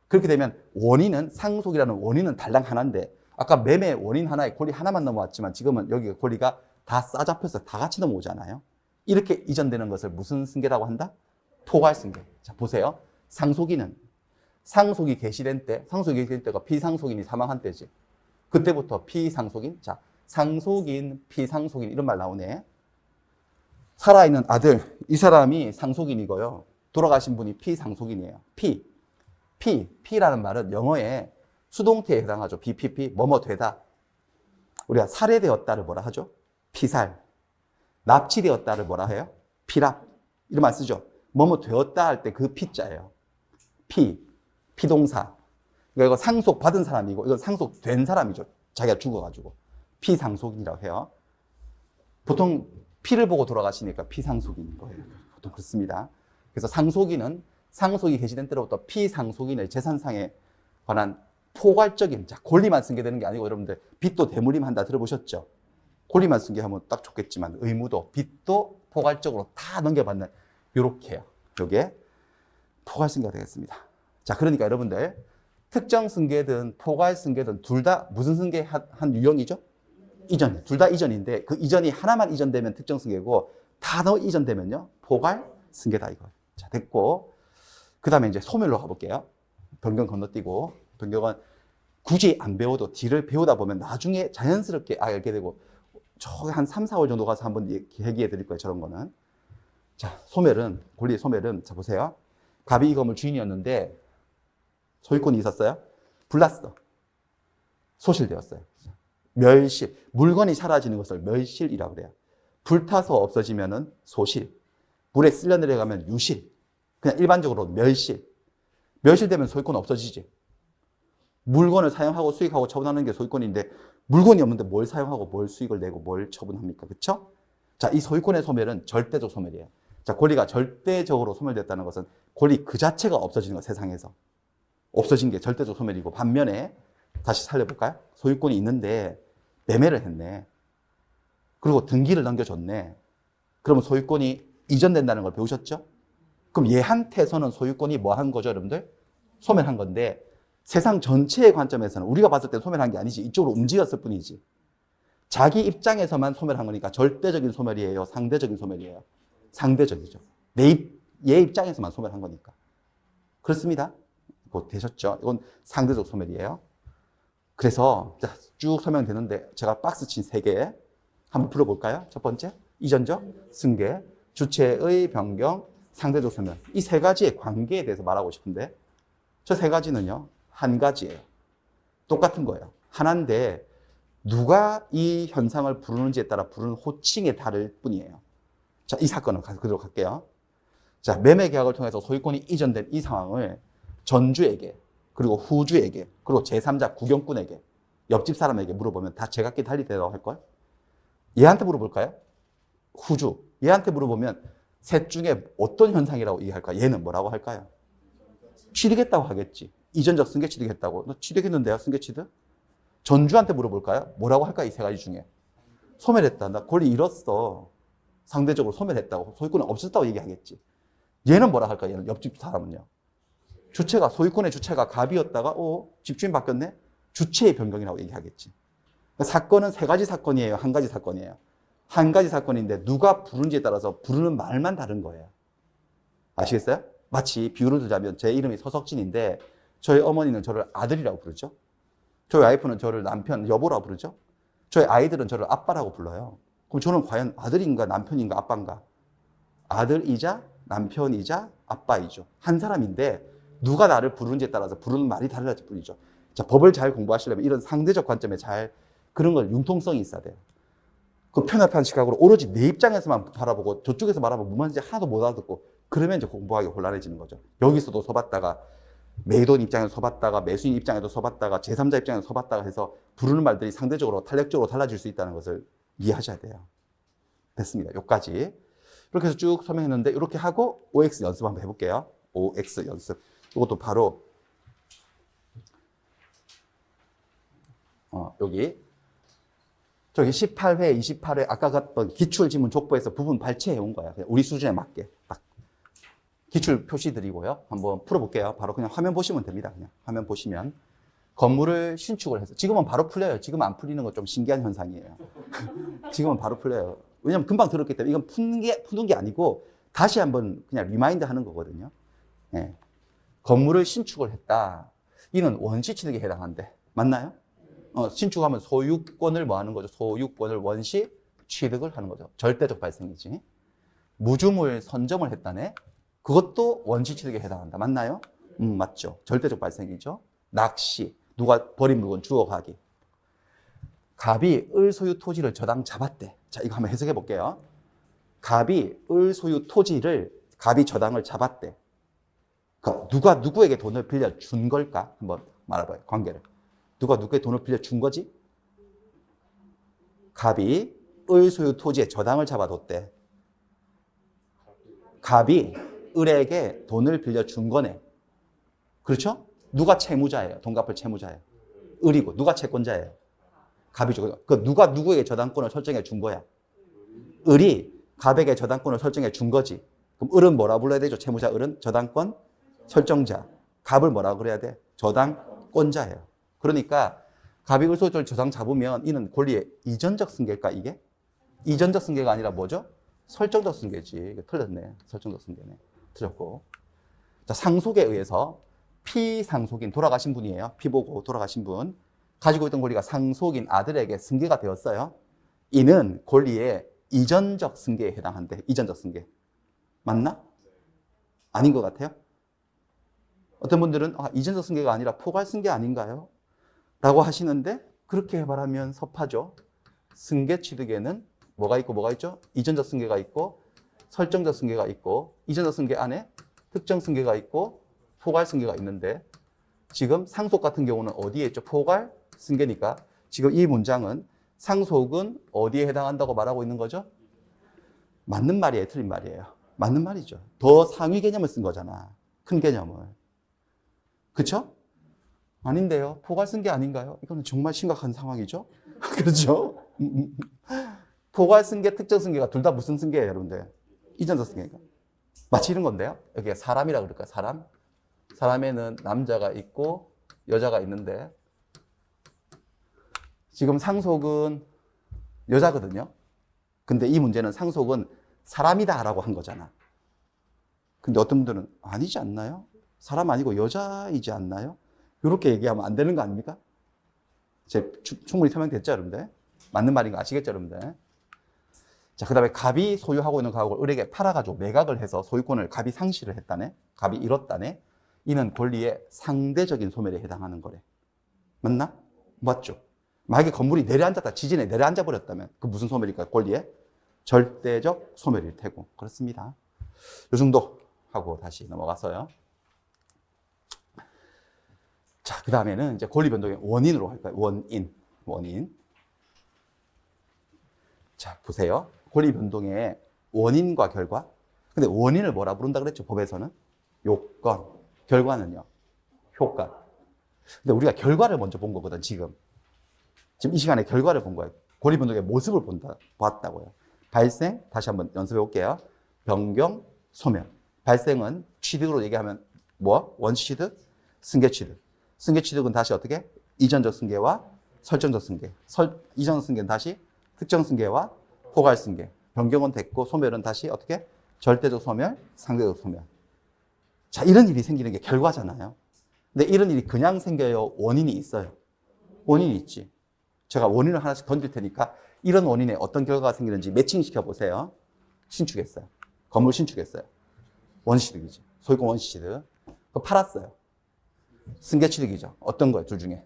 그렇게 되면 원인은, 상속이라는 원인은 달랑 하나인데, 아까 매매 원인 하나에 권리 하나만 넘어왔지만 지금은 여기 권리가 다 싸잡혀서 다 같이 넘어오잖아요. 이렇게 이전되는 것을 무슨 승계라고 한다? 포괄승계. 자, 보세요. 상속인은 상속이 개시된 때, 상속이 개시된 때가 피상속인이 사망한 때지. 그때부터 피상속인, 자, 상속인, 피상속인 이런 말 나오네. 살아있는 아들, 이 사람이 상속인이고요. 돌아가신 분이 피상속인이에요. 피라는 말은 영어에 수동태에 해당하죠. BPP, 뭐뭐 되다. 우리가 살해되었다를 뭐라 하죠? 피살. 납치되었다를 뭐라 해요? 피랍. 이런 말 쓰죠. 뭐뭐 되었다 할 때 그 피자예요. 피동사. 그러니까 이거 상속받은 사람이고, 이건 상속된 사람이죠. 자기가 죽어가지고. 피상속인이라고 해요. 보통 피를 보고 돌아가시니까 피상속인인 거예요. 보통 그렇습니다. 그래서 상속인은 상속이 개시된 때로부터 피상속인의 재산상에 관한 포괄적인, 자, 권리만 승계되는 게 아니고 여러분들 빚도 대물림 한다 들어보셨죠? 권리만 승계하면 딱 좋겠지만 의무도, 빚도 포괄적으로 다 넘겨받는 요렇게요. 요게 포괄승계가 되겠습니다. 자, 그러니까 여러분들 특정 승계든 포괄 승계든 둘 다 무슨 승계 한 유형이죠? 이전. 둘 다 이전인데 그 이전이 하나만 이전되면 특정 승계고 다 더 이전되면요 포괄 승계다 이거. 자, 됐고 그 다음에 이제 소멸로 가볼게요. 변경 건너뛰고, 변경은 굳이 안 배워도 뒤를 배우다 보면 나중에 자연스럽게 알게 되고, 저기 한 3, 4월 정도 가서 한번 얘기해 드릴 거예요, 저런 거는. 자, 소멸은, 권리의 소멸은, 자, 보세요. 갑이 이 건물 주인이었는데, 소유권이 있었어요? 불났어. 소실되었어요. 멸실. 물건이 사라지는 것을 멸실이라고 그래요. 불타서 없어지면은 소실. 물에 쓸려 내려가면 유실. 그냥 일반적으로 멸실. 멸실되면 소유권 없어지지. 물건을 사용하고 수익하고 처분하는 게 소유권인데 물건이 없는데 뭘 사용하고 뭘 수익을 내고 뭘 처분합니까? 그렇죠? 자, 이 소유권의 소멸은 절대적 소멸이에요. 자, 권리가 절대적으로 소멸됐다는 것은 권리 그 자체가 없어지는 거, 세상에서. 없어진 게 절대적 소멸이고, 반면에 다시 살려볼까요? 소유권이 있는데 매매를 했네. 그리고 등기를 넘겨줬네. 그러면 소유권이 이전된다는 걸 배우셨죠? 그럼 얘한테서는 소유권이 뭐 한 거죠, 여러분들? 소멸한 건데, 세상 전체의 관점에서는 우리가 봤을 때 소멸한 게 아니지. 이쪽으로 움직였을 뿐이지. 자기 입장에서만 소멸한 거니까 절대적인 소멸이에요? 상대적인 소멸이에요? 상대적이죠. 얘 입장에서만 소멸한 거니까. 그렇습니다. 곧 되셨죠? 이건 상대적 소멸이에요. 그래서 쭉 설명되는데 제가 박스 친 3개 한번 풀어볼까요? 첫 번째, 이전적 승계, 주체의 변경, 상대적 소멸. 이 3가지의 관계에 대해서 말하고 싶은데, 저 3가지는요 한 가지예요. 똑같은 거예요. 하나인데 누가 이 현상을 부르는지에 따라 부르는 호칭이 다를 뿐이에요. 자, 이 사건을 그대로 갈게요. 자, 매매 계약을 통해서 소유권이 이전된 이 상황을 전주에게, 그리고 후주에게, 그리고 제3자 구경꾼에게, 옆집 사람에게 물어보면 다 제각기 달리 대답을 할걸? 얘한테 물어볼까요? 후주. 얘한테 물어보면 셋 중에 어떤 현상이라고 얘기할까? 얘는 뭐라고 할까요? 취득했다고 하겠지. 이전적 승계 취득했다고. 너 취득했는데요, 승계 취득? 전주한테 물어볼까요? 뭐라고 할까? 이 3가지 중에. 소멸했다. 나 권리 잃었어. 상대적으로 소멸했다고. 소유권은 없었다고 얘기하겠지. 얘는 뭐라 할까? 얘는 옆집 사람은요. 주체가, 소유권의 주체가 갑이었다가 집주인 바뀌었네? 주체의 변경이라고 얘기하겠지. 그러니까 사건은 3가지 사건이에요? 한 가지 사건이에요? 한 가지 사건인데 누가 부른지에 따라서 부르는 말만 다른 거예요. 아시겠어요? 마치 비유를 들자면 제 이름이 서석진인데 저희 어머니는 저를 아들이라고 부르죠. 저희 와이프는 저를 남편, 여보라고 부르죠. 저희 아이들은 저를 아빠라고 불러요. 그럼 저는 과연 아들인가 남편인가 아빠인가? 아들이자 남편이자 아빠이죠. 한 사람인데 누가 나를 부르는지에 따라서 부르는 말이 달라질 뿐이죠. 자, 법을 잘 공부하시려면 이런 상대적 관점에 잘 그런 걸 융통성이 있어야 돼요. 그 편협한 시각으로 오로지 내 입장에서만 바라보고 저쪽에서 말하면 무슨 말인지 하나도 못 알아듣고 그러면 이제 공부하기 곤란해지는 거죠. 여기서도 서봤다가 매도인 입장에서 서봤다가 매수인 입장에도 서봤다가 제3자 입장에서 서봤다가 해서 부르는 말들이 상대적으로 탄력적으로 달라질 수 있다는 것을 이해하셔야 돼요. 됐습니다. 여기까지. 이렇게 해서 쭉 설명했는데 이렇게 하고 OX 연습 한번 해볼게요. OX 연습. 이것도 바로 여기 저기 18회, 28회 아까 갔던 기출지문 족보에서 부분 발췌해 온 거야. 그냥 우리 수준에 맞게 딱 기출 표시 드리고요. 한번 풀어볼게요. 바로 그냥 화면 보시면 됩니다. 그냥 화면 보시면 건물을 신축을 해서 지금은 바로 풀려요. 지금 안 풀리는 건 좀 신기한 현상이에요. 지금은 바로 풀려요. 왜냐면 금방 들었기 때문에 이건 푸는 게 아니고 다시 한번 그냥 리마인드 하는 거거든요. 네. 건물을 신축을 했다. 이는 원시 취득에 해당한대. 맞나요? 신축하면 소유권을 뭐 하는 거죠? 소유권을 원시 취득을 하는 거죠. 절대적 발생이지. 무주물 선점을 했다네. 그것도 원시 취득에 해당한다. 맞나요? 맞죠. 절대적 발생이죠. 낚시, 누가 버린 물건 주워가기. 갑이 을 소유 토지를 저당 잡았대. 자, 이거 한번 해석해 볼게요. 갑이 을 소유 토지를 갑이 저당을 잡았대. 그러니까 누가 누구에게 돈을 빌려 준 걸까? 한번 말해봐요. 관계를. 누가 누구에게 돈을 빌려 준 거지? 갑이 을 소유 토지에 저당을 잡아뒀대. 갑이 을에게 돈을 빌려 준 거네. 그렇죠? 누가 채무자예요? 돈 갚을 채무자예요. 을이고 누가 채권자예요? 갑이죠. 그 누가 누구에게 저당권을 설정해 준 거야? 을이 갑에게 저당권을 설정해 준 거지. 그럼 을은 뭐라 불러야 되죠? 채무자 을은 저당권 설정자. 갑을 뭐라 그래야 돼? 저당권자예요. 그러니까 갑이 을 소유토지를 저당 잡으면 이는 권리의 이전적 승계일까 이게? 이전적 승계가 아니라 뭐죠? 설정적 승계지. 이게 틀렸네. 설정적 승계네. 틀렸고. 자, 상속에 의해서 피상속인 돌아가신 분이에요. 피 보고 돌아가신 분. 가지고 있던 권리가 상속인 아들에게 승계가 되었어요. 이는 권리의 이전적 승계에 해당한대. 이전적 승계. 맞나? 아닌 것 같아요? 어떤 분들은 이전적 승계가 아니라 포괄 승계 아닌가요? 라고 하시는데 그렇게 말하면 섭하죠. 승계 취득에는 뭐가 있고 뭐가 있죠? 이전적 승계가 있고 설정적 승계가 있고 이전적 승계 안에 특정 승계가 있고 포괄 승계가 있는데 지금 상속 같은 경우는 어디에 있죠? 포괄 승계니까 지금 이 문장은 상속은 어디에 해당한다고 말하고 있는 거죠? 맞는 말이에요? 틀린 말이에요? 맞는 말이죠. 더 상위 개념을 쓴 거잖아. 큰 개념을. 그렇죠? 아닌데요. 포괄 승계 아닌가요? 이거는 정말 심각한 상황이죠. 그렇죠? 포괄 승계, 특정 승계가 둘 다 무슨 승계예요, 여러분들? 이전적 승계가. 마치 이런 건데요. 여기가 사람이라 그럴까요? 사람? 사람에는 남자가 있고 여자가 있는데 지금 상속은 여자거든요. 근데 이 문제는 상속은 사람이다라고 한 거잖아. 근데 어떤 분들은 아니지 않나요? 사람 아니고 여자이지 않나요? 이렇게 얘기하면 안 되는 거 아닙니까? 충분히 설명됐죠, 여러분들? 맞는 말인 거 아시겠죠, 여러분들? 자, 그 다음에 갑이 소유하고 있는 가옥을 을에게 팔아가지고 매각을 해서 소유권을 갑이 상실을 했다네? 갑이 잃었다네? 이는 권리의 상대적인 소멸에 해당하는 거래. 맞나? 맞죠? 만약에 건물이 내려앉았다, 지진에 내려앉아버렸다면 그 무슨 소멸일까요? 권리의 절대적 소멸일 테고. 그렇습니다. 요 정도 하고 다시 넘어가서요. 자, 그 다음에는 이제 권리 변동의 원인으로 할까요? 원인. 자, 보세요. 권리 변동의 원인과 결과. 근데 원인을 뭐라 부른다 그랬죠? 법에서는? 요건. 결과는요? 효과. 근데 우리가 결과를 먼저 본 거거든, 지금 이 시간에 결과를 본 거예요. 권리 변동의 모습을 봤다고요. 발생, 다시 한번 연습해 볼게요. 변경, 소멸. 발생은 취득으로 얘기하면 뭐? 원시 취득, 승계 취득. 승계 취득은 다시 어떻게? 이전적 승계와 설정적 승계. 이전적 승계는 다시 특정 승계와 포괄 승계. 변경은 됐고 소멸은 다시 어떻게? 절대적 소멸, 상대적 소멸. 자, 이런 일이 생기는 게 결과잖아요. 근데 이런 일이 그냥 생겨요? 원인이 있어요? 원인이 있지. 제가 원인을 하나씩 던질 테니까 이런 원인에 어떤 결과가 생기는지 매칭시켜 보세요. 신축했어요. 건물 신축했어요. 원시취득이지. 소유권 원시취득. 그거 팔았어요. 승계취득이죠. 어떤 거예요? 둘 중에.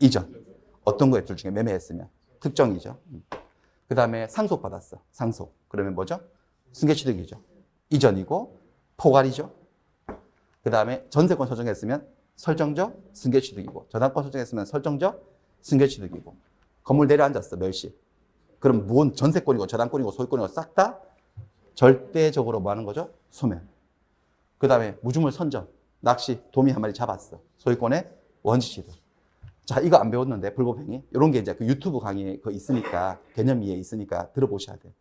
이전. 어떤 거예요? 둘 중에 매매했으면. 특정이죠. 그 다음에 상속받았어. 상속. 그러면 뭐죠? 승계취득이죠. 이전이고 포괄이죠. 그 다음에 전세권 설정했으면 설정적 승계취득이고 저당권 설정했으면 설정적 승계취득이고 건물 내려앉았어. 멸시. 그럼 무언 전세권이고 저당권이고 소유권이고 싹 다 절대적으로 뭐 하는 거죠? 소멸. 그 다음에 무주물 선정. 낚시, 도미 한 마리 잡았어. 소유권의 원시취득. 자, 이거 안 배웠는데, 불법행위. 이런 게 이제 그 유튜브 강의에 그 있으니까, 개념 이해 있으니까 들어보셔야 돼요.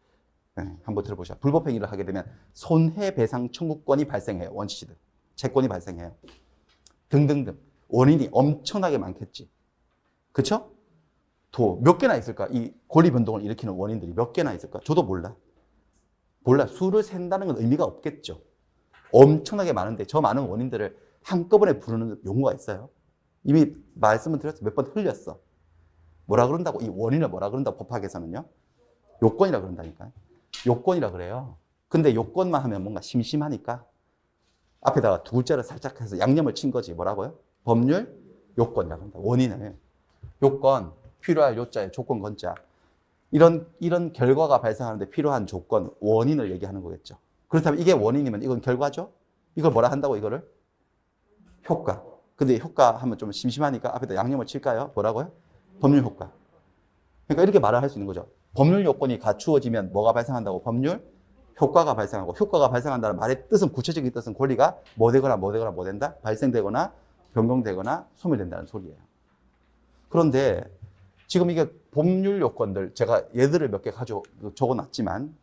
네, 한번 들어보셔야. 불법행위를 하게 되면 손해배상 청구권이 발생해요. 원시취득. 채권이 발생해요. 등등등. 원인이 엄청나게 많겠지. 그쵸? 몇 개나 있을까? 이 권리변동을 일으키는 원인들이 몇 개나 있을까? 저도 몰라. 수를 센다는 건 의미가 없겠죠. 엄청나게 많은데 저 많은 원인들을 한꺼번에 부르는 용어가 있어요. 이미 말씀을 드렸어. 몇 번 흘렸어. 뭐라 그런다고? 이 원인을 뭐라 그런다고 법학에서는요? 요건이라 그런다니까요. 요건이라 그래요. 근데 요건만 하면 뭔가 심심하니까 앞에다가 두 글자를 살짝 해서 양념을 친 거지. 뭐라고요? 법률 요건이라고 한다. 원인을. 요건, 필요할 요자에 조건 건자. 이런 결과가 발생하는데 필요한 조건, 원인을 얘기하는 거겠죠. 그렇다면 이게 원인이면 이건 결과죠? 이걸 뭐라 한다고 이거를? 효과. 근데 효과 하면 좀 심심하니까 앞에다 양념을 칠까요? 뭐라고요? 법률 효과. 그러니까 이렇게 말을 할 수 있는 거죠. 법률 요건이 갖추어지면 뭐가 발생한다고? 법률 효과가 발생하고 효과가 발생한다는 말의 뜻은 구체적인 뜻은 권리가 뭐 되거나 뭐 되거나 뭐 된다? 발생되거나 변경되거나 소멸된다는 소리예요. 그런데 지금 이게 법률 요건들 제가 예들을 몇 개 적어놨지만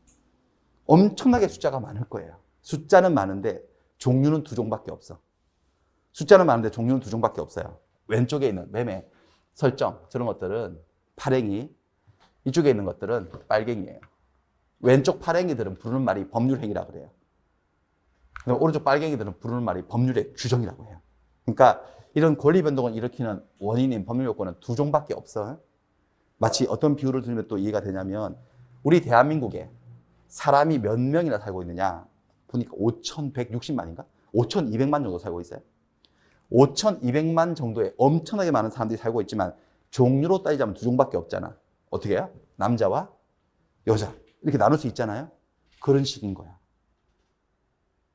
엄청나게 숫자가 많을 거예요. 숫자는 많은데 종류는 두 종밖에 없어. 숫자는 많은데 종류는 두 종밖에 없어요. 왼쪽에 있는 매매, 설정 저런 것들은 발행이, 이쪽에 있는 것들은 빨갱이에요. 왼쪽 발행이들은 부르는 말이 법률행위라고 그래요. 오른쪽 빨갱이들은 부르는 말이 법률의 규정이라고 해요. 그러니까 이런 권리 변동을 일으키는 원인인 법률 요건은 두 종밖에 없어요. 마치 어떤 비유를 들으면 또 이해가 되냐면 우리 대한민국에 사람이 몇 명이나 살고 있느냐 보니까 5,160만인가? 5,200만 정도 살고 있어요. 5,200만 정도의 엄청나게 많은 사람들이 살고 있지만 종류로 따지자면 두 종밖에 없잖아. 어떻게 해요? 남자와 여자 이렇게 나눌 수 있잖아요. 그런 식인 거야.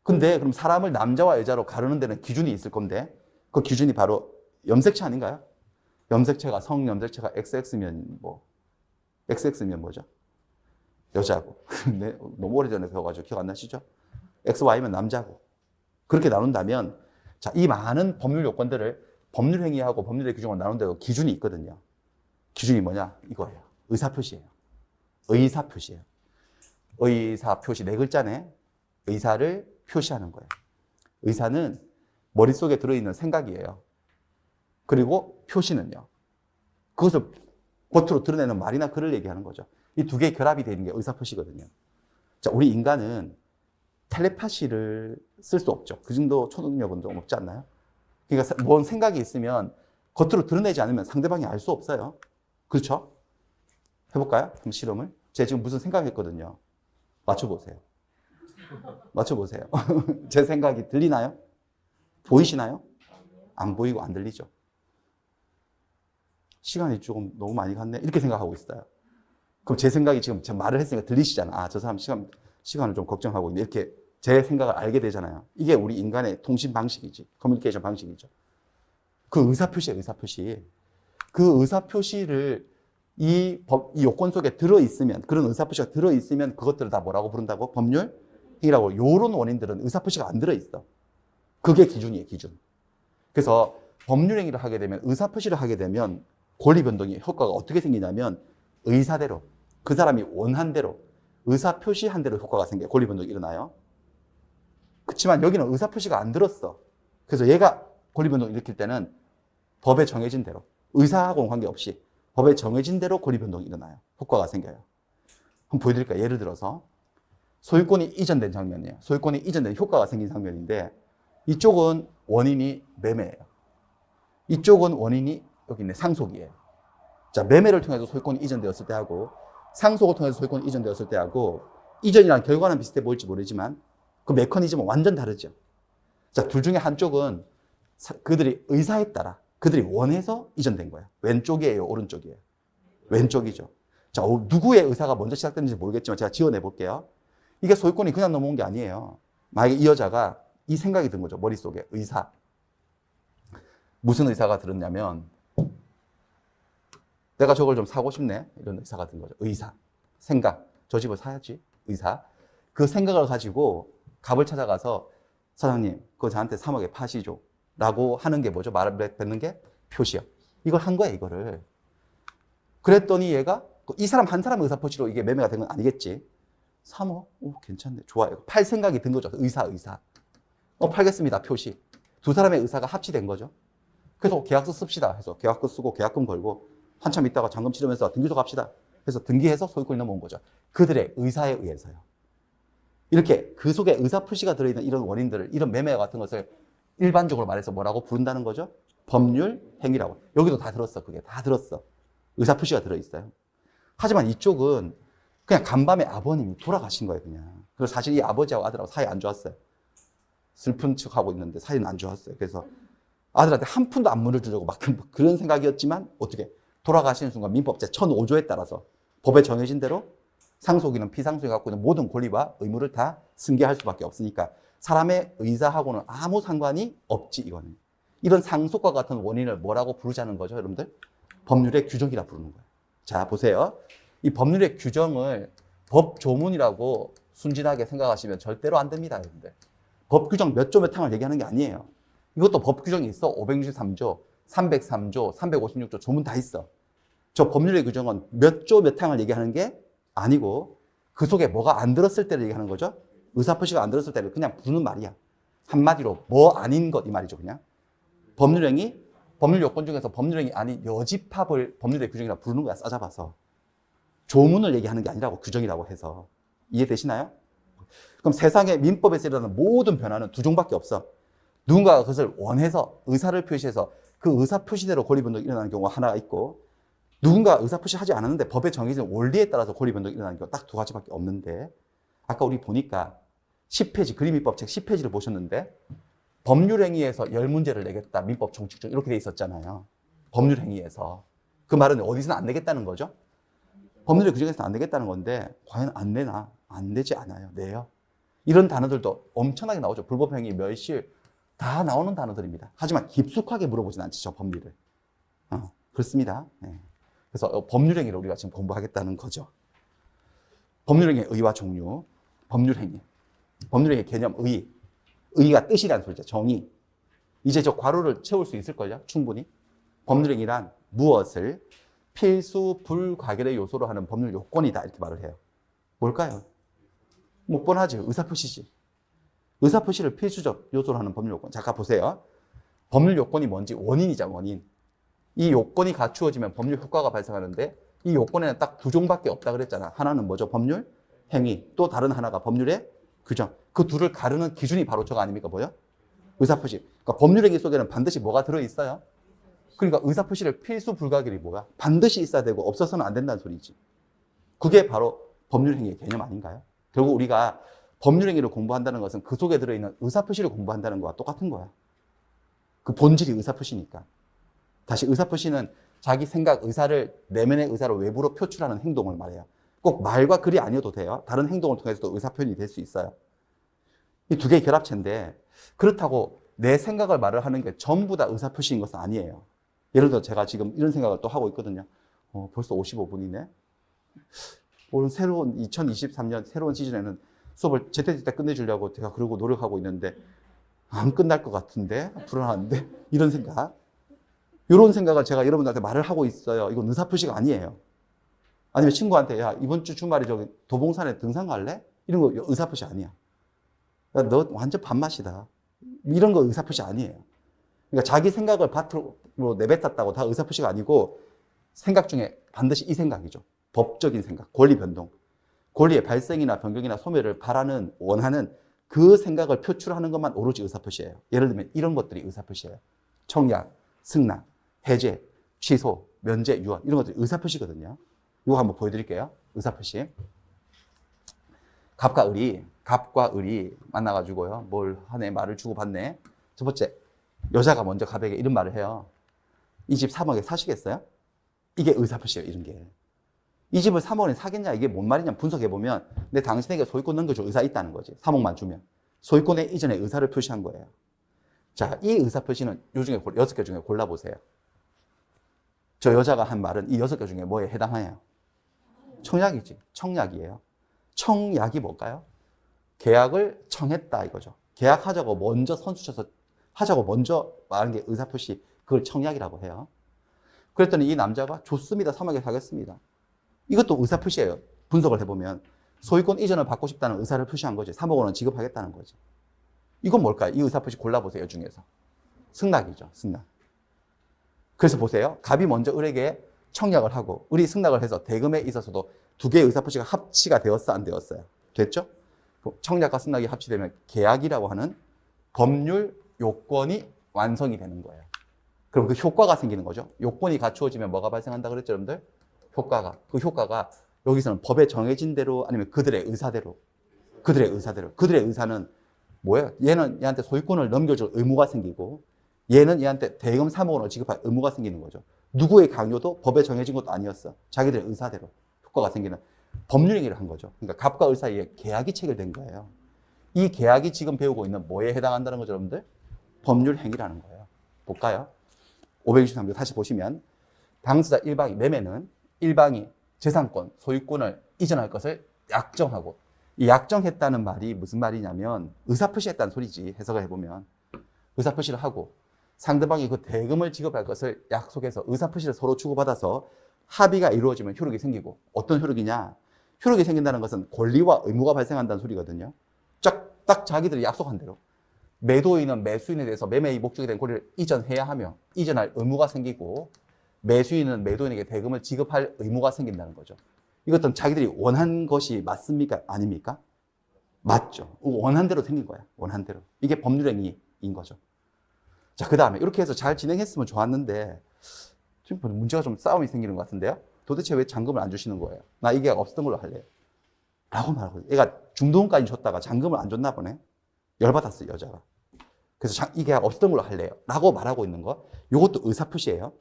근데 그럼 사람을 남자와 여자로 가르는 데는 기준이 있을 건데 그 기준이 바로 염색체 아닌가요? 염색체가 성염색체가 XX면 XX면 뭐죠? 여자고. 너무 오래전에 배워가지고 기억 안 나시죠? XY면 남자고. 그렇게 나눈다면 자, 이 많은 법률 요건들을 법률 행위하고 법률의 규정을 나눈 데도 기준이 있거든요. 기준이 뭐냐? 이거예요. 의사표시예요. 의사표시예요. 의사표시 네 글자네. 의사를 표시하는 거예요. 의사는 머릿속에 들어있는 생각이에요. 그리고 표시는요. 그것을 겉으로 드러내는 말이나 글을 얘기하는 거죠. 이 두 개의 결합이 되는 게 의사표시거든요. 자, 우리 인간은 텔레파시를 쓸 수 없죠. 그 정도 초능력은 좀 없지 않나요? 그러니까 뭔 생각이 있으면 겉으로 드러내지 않으면 상대방이 알 수 없어요. 그렇죠? 해볼까요? 그럼 실험을. 제가 지금 무슨 생각했거든요. 맞춰보세요. 맞춰보세요. 제 생각이 들리나요? 보이시나요? 안 보이고 안 들리죠. 시간이 조금 너무 많이 갔네. 이렇게 생각하고 있어요. 그럼 제 생각이 지금 제가 말을 했으니까 들리시잖아. 아, 저 사람 시간을 좀 걱정하고 있네. 이렇게 제 생각을 알게 되잖아요. 이게 우리 인간의 통신 방식이지. 커뮤니케이션 방식이죠. 그 의사표시예요, 의사표시. 그 의사표시를 이 요건 속에 들어있으면, 그런 의사표시가 들어있으면 그것들을 다 뭐라고 부른다고? 법률이라고. 요런 원인들은 의사표시가 안 들어있어. 그게 기준이에요, 기준. 그래서 법률행위를 하게 되면, 의사표시를 하게 되면 권리변동의 효과가 어떻게 생기냐면 의사대로, 그 사람이 원한 대로, 의사표시한 대로 효과가 생겨요. 권리변동이 일어나요. 그렇지만 여기는 의사표시가 안 들었어. 그래서 얘가 권리변동을 일으킬 때는 법에 정해진 대로, 의사하고는 관계없이 법에 정해진 대로 권리변동이 일어나요. 효과가 생겨요. 한번 보여드릴까요? 예를 들어서 소유권이 이전된 장면이에요. 소유권이 이전된 효과가 생긴 장면인데 이쪽은 원인이 매매예요. 이쪽은 원인이 여기 있네, 상속이에요. 자, 매매를 통해서 소유권이 이전되었을 때하고 상속을 통해서 소유권이 이전되었을 때하고 이전이라는 결과는 비슷해 보일지 모르지만 그 메커니즘은 완전 다르죠. 자, 둘 중에 한쪽은 그들이 의사에 따라 그들이 원해서 이전된 거야. 왼쪽이에요, 오른쪽이에요? 왼쪽이죠. 자, 누구의 의사가 먼저 시작됐는지 모르겠지만 제가 지어내 볼게요. 이게 소유권이 그냥 넘어온 게 아니에요. 만약에 이 여자가 이 생각이 든 거죠. 머릿속에 의사. 무슨 의사가 들었냐면 내가 저걸 좀 사고 싶네. 이런 의사가 든 거죠. 의사. 생각. 저 집을 사야지. 의사. 그 생각을 가지고 갑을 찾아가서 사장님, 그거 저한테 3억에 파시죠. 라고 하는 게 뭐죠? 말을 뱉는 게 표시요. 이걸 한 거야, 이거를. 그랬더니 얘가 이 사람 한 사람 의사표시로 이게 매매가 된 건 아니겠지. 3억? 오, 괜찮네. 좋아요. 팔 생각이 든 거죠. 의사. 팔겠습니다. 표시. 두 사람의 의사가 합치된 거죠. 그래서 계약서 씁시다 해서 계약서 쓰고 계약금 걸고 한참 있다가 잔금 치르면서 등기소 갑시다. 그래서 등기해서 소유권이 넘어온 거죠. 그들의 의사에 의해서요. 이렇게 그 속에 의사 표시가 들어있는 이런 원인들을, 이런 매매 같은 것을 일반적으로 말해서 뭐라고 부른다는 거죠? 법률 행위라고. 여기도 다 들었어. 그게 다 들었어. 의사 표시가 들어있어요. 하지만 이쪽은 그냥 간밤에 아버님이 돌아가신 거예요, 그냥. 그래서 사실 이 아버지하고 아들하고 사이 안 좋았어요. 슬픈 척하고 있는데 사이는 안 좋았어요. 그래서 아들한테 한 푼도 안 물어주려고 막 그런 생각이었지만 어떻게 돌아가시는 순간 민법 제1005조에 따라서 법에 정해진 대로 상속인은 피상속이 갖고 있는 모든 권리와 의무를 다 승계할 수밖에 없으니까 사람의 의사하고는 아무 상관이 없지, 이거는. 이런 상속과 같은 원인을 뭐라고 부르자는 거죠, 여러분들? 법률의 규정이라 부르는 거예요. 자, 보세요. 이 법률의 규정을 법조문이라고 순진하게 생각하시면 절대로 안 됩니다, 여러분들. 법 규정 몇 조 몇 항을 얘기하는 게 아니에요. 이것도 법 규정이 있어. 563조, 303조, 356조, 조문 다 있어. 저 법률의 규정은 몇 조 몇 항을 얘기하는 게 아니고 그 속에 뭐가 안 들었을 때를 얘기하는 거죠. 의사표시가 안 들었을 때를 그냥 부르는 말이야. 한마디로 뭐 아닌 것 이 말이죠, 그냥. 법률행위, 법률 요건 중에서 법률행위 아닌 여집합을 법률의 규정이라 부르는 거야, 싸잡아서. 조문을 얘기하는 게 아니라고, 규정이라고 해서. 이해되시나요? 그럼 세상에 민법에서 일어나는 모든 변화는 두 종밖에 없어. 누군가가 그것을 원해서 의사를 표시해서 그 의사 표시대로 권리변동이 일어나는 경우가 하나가 있고, 누군가 의사 표시하지 않았는데 법에 정해진 원리에 따라서 권리변동이 일어나는 경우가 딱 두 가지밖에 없는데, 아까 우리 보니까 10페이지 그림민법 책 10페이지를 보셨는데 법률행위에서 10문제를 내겠다, 민법 총칙 이렇게 돼 있었잖아요. 법률행위에서. 그 말은 어디서는 안 내겠다는 거죠? 법률의 규정에서는 안 내겠다는 건데 과연 안 내나? 안 내지 않아요. 내요. 이런 단어들도 엄청나게 나오죠. 불법행위, 멸실 다 나오는 단어들입니다. 하지만 깊숙하게 물어보진 않지, 저 법리를. 그렇습니다. 네. 그래서 법률행위를 우리가 지금 공부하겠다는 거죠. 법률행위의 의와 종류, 법률행위. 법률행위 개념 의. 의가 뜻이라는 소리죠. 정의. 이제 저 괄호를 채울 수 있을걸요? 충분히. 법률행위란 무엇을 필수 불가결의 요소로 하는 법률 요건이다, 이렇게 말을 해요. 뭘까요? 뭐 뻔하지. 의사표시지. 의사표시를 필수적 요소로 하는 법률 요건. 잠깐 보세요. 법률 요건이 뭔지 원인이죠, 원인. 이 요건이 갖추어지면 법률 효과가 발생하는데 이 요건에는 딱 두 종밖에 없다 그랬잖아. 하나는 뭐죠? 법률 행위. 또 다른 하나가 법률의 규정. 그 둘을 가르는 기준이 바로 저거 아닙니까? 뭐요? 의사표시. 그러니까 법률 행위 속에는 반드시 뭐가 들어있어요? 그러니까 의사표시를 필수 불가결이 뭐야? 반드시 있어야 되고 없어서는 안 된다는 소리지. 그게 바로 법률 행위의 개념 아닌가요? 결국 우리가 법률 행위를 공부한다는 것은 그 속에 들어있는 의사표시를 공부한다는 거와 똑같은 거야. 그 본질이 의사표시니까. 다시 의사표시는 자기 생각, 의사를 내면의 의사를 외부로 표출하는 행동을 말해요. 꼭 말과 글이 아니어도 돼요. 다른 행동을 통해서도 의사표현이 될 수 있어요. 이 두 개의 결합체인데 그렇다고 내 생각을 말을 하는 게 전부 다 의사표시인 것은 아니에요. 예를 들어 제가 지금 이런 생각을 또 하고 있거든요. 벌써 55분이네. 오늘 새로운 2023년 새로운 시즌에는 수업을 제때제때 끝내주려고 제가 그러고 노력하고 있는데 안 끝날 것 같은데 불안한데 이런 생각. 이런 생각을 제가 여러분들한테 말을 하고 있어요. 이건 의사표시가 아니에요. 아니면 친구한테 야 이번 주 주말에 저기 도봉산에 등산 갈래? 이런 거 의사표시 아니야. 야, 너 완전 밥맛이다. 이런 거 의사표시 아니에요. 그러니까 자기 생각을 바로 내뱉었다고 다 의사표시가 아니고 생각 중에 반드시 이 생각이죠. 법적인 생각, 권리 변동. 권리의 발생이나 변경이나 소멸을 바라는, 원하는 그 생각을 표출하는 것만 오로지 의사표시예요. 예를 들면 이런 것들이 의사표시예요. 청약, 승낙, 해제, 취소, 면제, 유언 이런 것들이 의사표시거든요. 이거 한번 보여드릴게요. 의사표시. 갑과 을이 만나가지고요. 뭘 하네, 말을 주고받네. 첫 번째, 여자가 먼저 갑에게 이런 말을 해요. 이 집 3억에 사시겠어요? 이게 의사표시예요, 이런 게. 이 집을 3억에 사겠냐? 이게 뭔 말이냐? 분석해보면 내 당신에게 소유권 넘겨줄 의사 있다는 거지. 3억만 주면. 소유권에 이전에 의사를 표시한 거예요. 자, 이 의사표시는 요 중에 6개 중에 골라보세요. 저 여자가 한 말은 이 6개 중에 뭐에 해당해요? 청약이지. 청약이에요. 청약이 뭘까요? 계약을 청했다 이거죠. 계약하자고 먼저 선수쳐서 하자고 먼저 말한 게 의사표시, 그걸 청약이라고 해요. 그랬더니 이 남자가 좋습니다. 3억에 사겠습니다. 이것도 의사표시예요. 분석을 해보면 소유권 이전을 받고 싶다는 의사를 표시한 거지. 3억 원은 지급하겠다는 거지. 이건 뭘까요? 이 의사표시 골라보세요. 중에서. 승낙이죠. 승낙. 그래서 보세요. 갑이 먼저 을에게 청약을 하고 을이 승낙을 해서 대금에 있어서도 두 개의 의사표시가 합치가 되었어? 안 되었어요? 됐죠? 청약과 승낙이 합치되면 계약이라고 하는 법률 요건이 완성이 되는 거예요. 그럼 그 효과가 생기는 거죠. 요건이 갖추어지면 뭐가 발생한다 그랬죠, 여러분들? 효과가. 그 효과가 여기서는 법에 정해진 대로 아니면 그들의 의사대로. 그들의 의사대로. 그들의 의사는 뭐예요? 얘는 얘한테 소유권을 넘겨줄 의무가 생기고 얘는 얘한테 대금 3억 원을 지급할 의무가 생기는 거죠. 누구의 강요도 법에 정해진 것도 아니었어. 자기들의 의사대로 효과가 생기는 법률 행위를 한 거죠. 그러니까 갑과 을 사이에 계약이 체결된 거예요. 이 계약이 지금 배우고 있는 뭐에 해당한다는 거죠, 여러분들? 법률 행위라는 거예요. 볼까요? 563조 다시 보시면 당사자 1방이 매매는 1방이 재산권, 소유권을 이전할 것을 약정하고, 이 약정했다는 말이 무슨 말이냐면 의사표시했다는 소리지. 해석을 해보면 의사표시를 하고 상대방이 그 대금을 지급할 것을 약속해서 의사표시를 서로 주고받아서 합의가 이루어지면 효력이 생기고, 어떤 효력이냐? 효력이 생긴다는 것은 권리와 의무가 발생한다는 소리거든요. 딱 자기들이 약속한 대로 매도인은 매수인에 대해서 매매의 목적이 된 권리를 이전해야 하며 이전할 의무가 생기고, 매수인은 매도인에게 대금을 지급할 의무가 생긴다는 거죠. 이것은 자기들이 원한 것이 맞습니까? 아닙니까? 맞죠. 원한 대로 생긴 거야. 원한 대로. 이게 법률행위인 거죠. 자, 그 다음에 이렇게 해서 잘 진행했으면 좋았는데 지금 문제가 좀 싸움이 생기는 것 같은데요. 도대체 왜 잔금을 안 주시는 거예요? 나 이 계약 없었던 걸로 할래요. 라고 말하고, 얘가 중도금까지 줬다가 잔금을 안 줬나 보네. 열받았어요, 여자가. 그래서 이 계약 없었던 걸로 할래요. 라고 말하고 있는 거. 이것도 의사표시예요.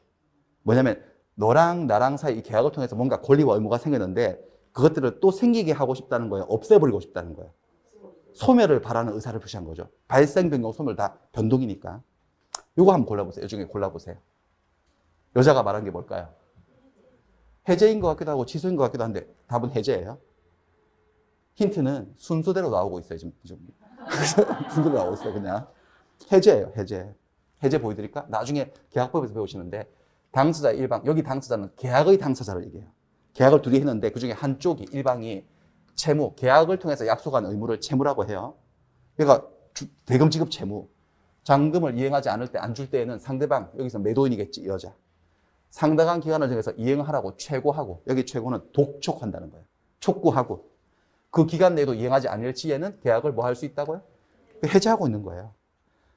뭐냐면 너랑 나랑 사이 이 계약을 통해서 뭔가 권리와 의무가 생겼는데 그것들을 또 생기게 하고 싶다는 거예요. 없애버리고 싶다는 거예요. 소멸을 바라는 의사를 표시한 거죠. 발생, 변경, 소멸 다 변동이니까. 이거 한번 골라보세요. 이 중에 골라보세요. 여자가 말한 게 뭘까요? 해제인 것 같기도 하고 취소인 것 같기도 한데 답은 해제예요. 힌트는 순서대로 나오고 있어요. 지금 순서대로 나오고 있어요. 그냥 해제예요. 해제. 해제 보여드릴까? 나중에 계약법에서 배우시는데 당사자 1방, 여기 당사자는 계약의 당사자를 얘기해요. 계약을 둘이 했는데 그중에 한쪽이 1방이 채무, 계약을 통해서 약속한 의무를 채무라고 해요. 그러니까 대금 지급 채무, 잔금을 이행하지 않을 때, 안 줄 때에는 상대방, 여기서 매도인이겠지, 여자. 상당한 기간을 정해서 이행하라고 최고하고, 여기 최고는 독촉한다는 거예요. 촉구하고, 그 기간 내에도 이행하지 않을 시에는 계약을 뭐 할 수 있다고요? 해제하고 있는 거예요.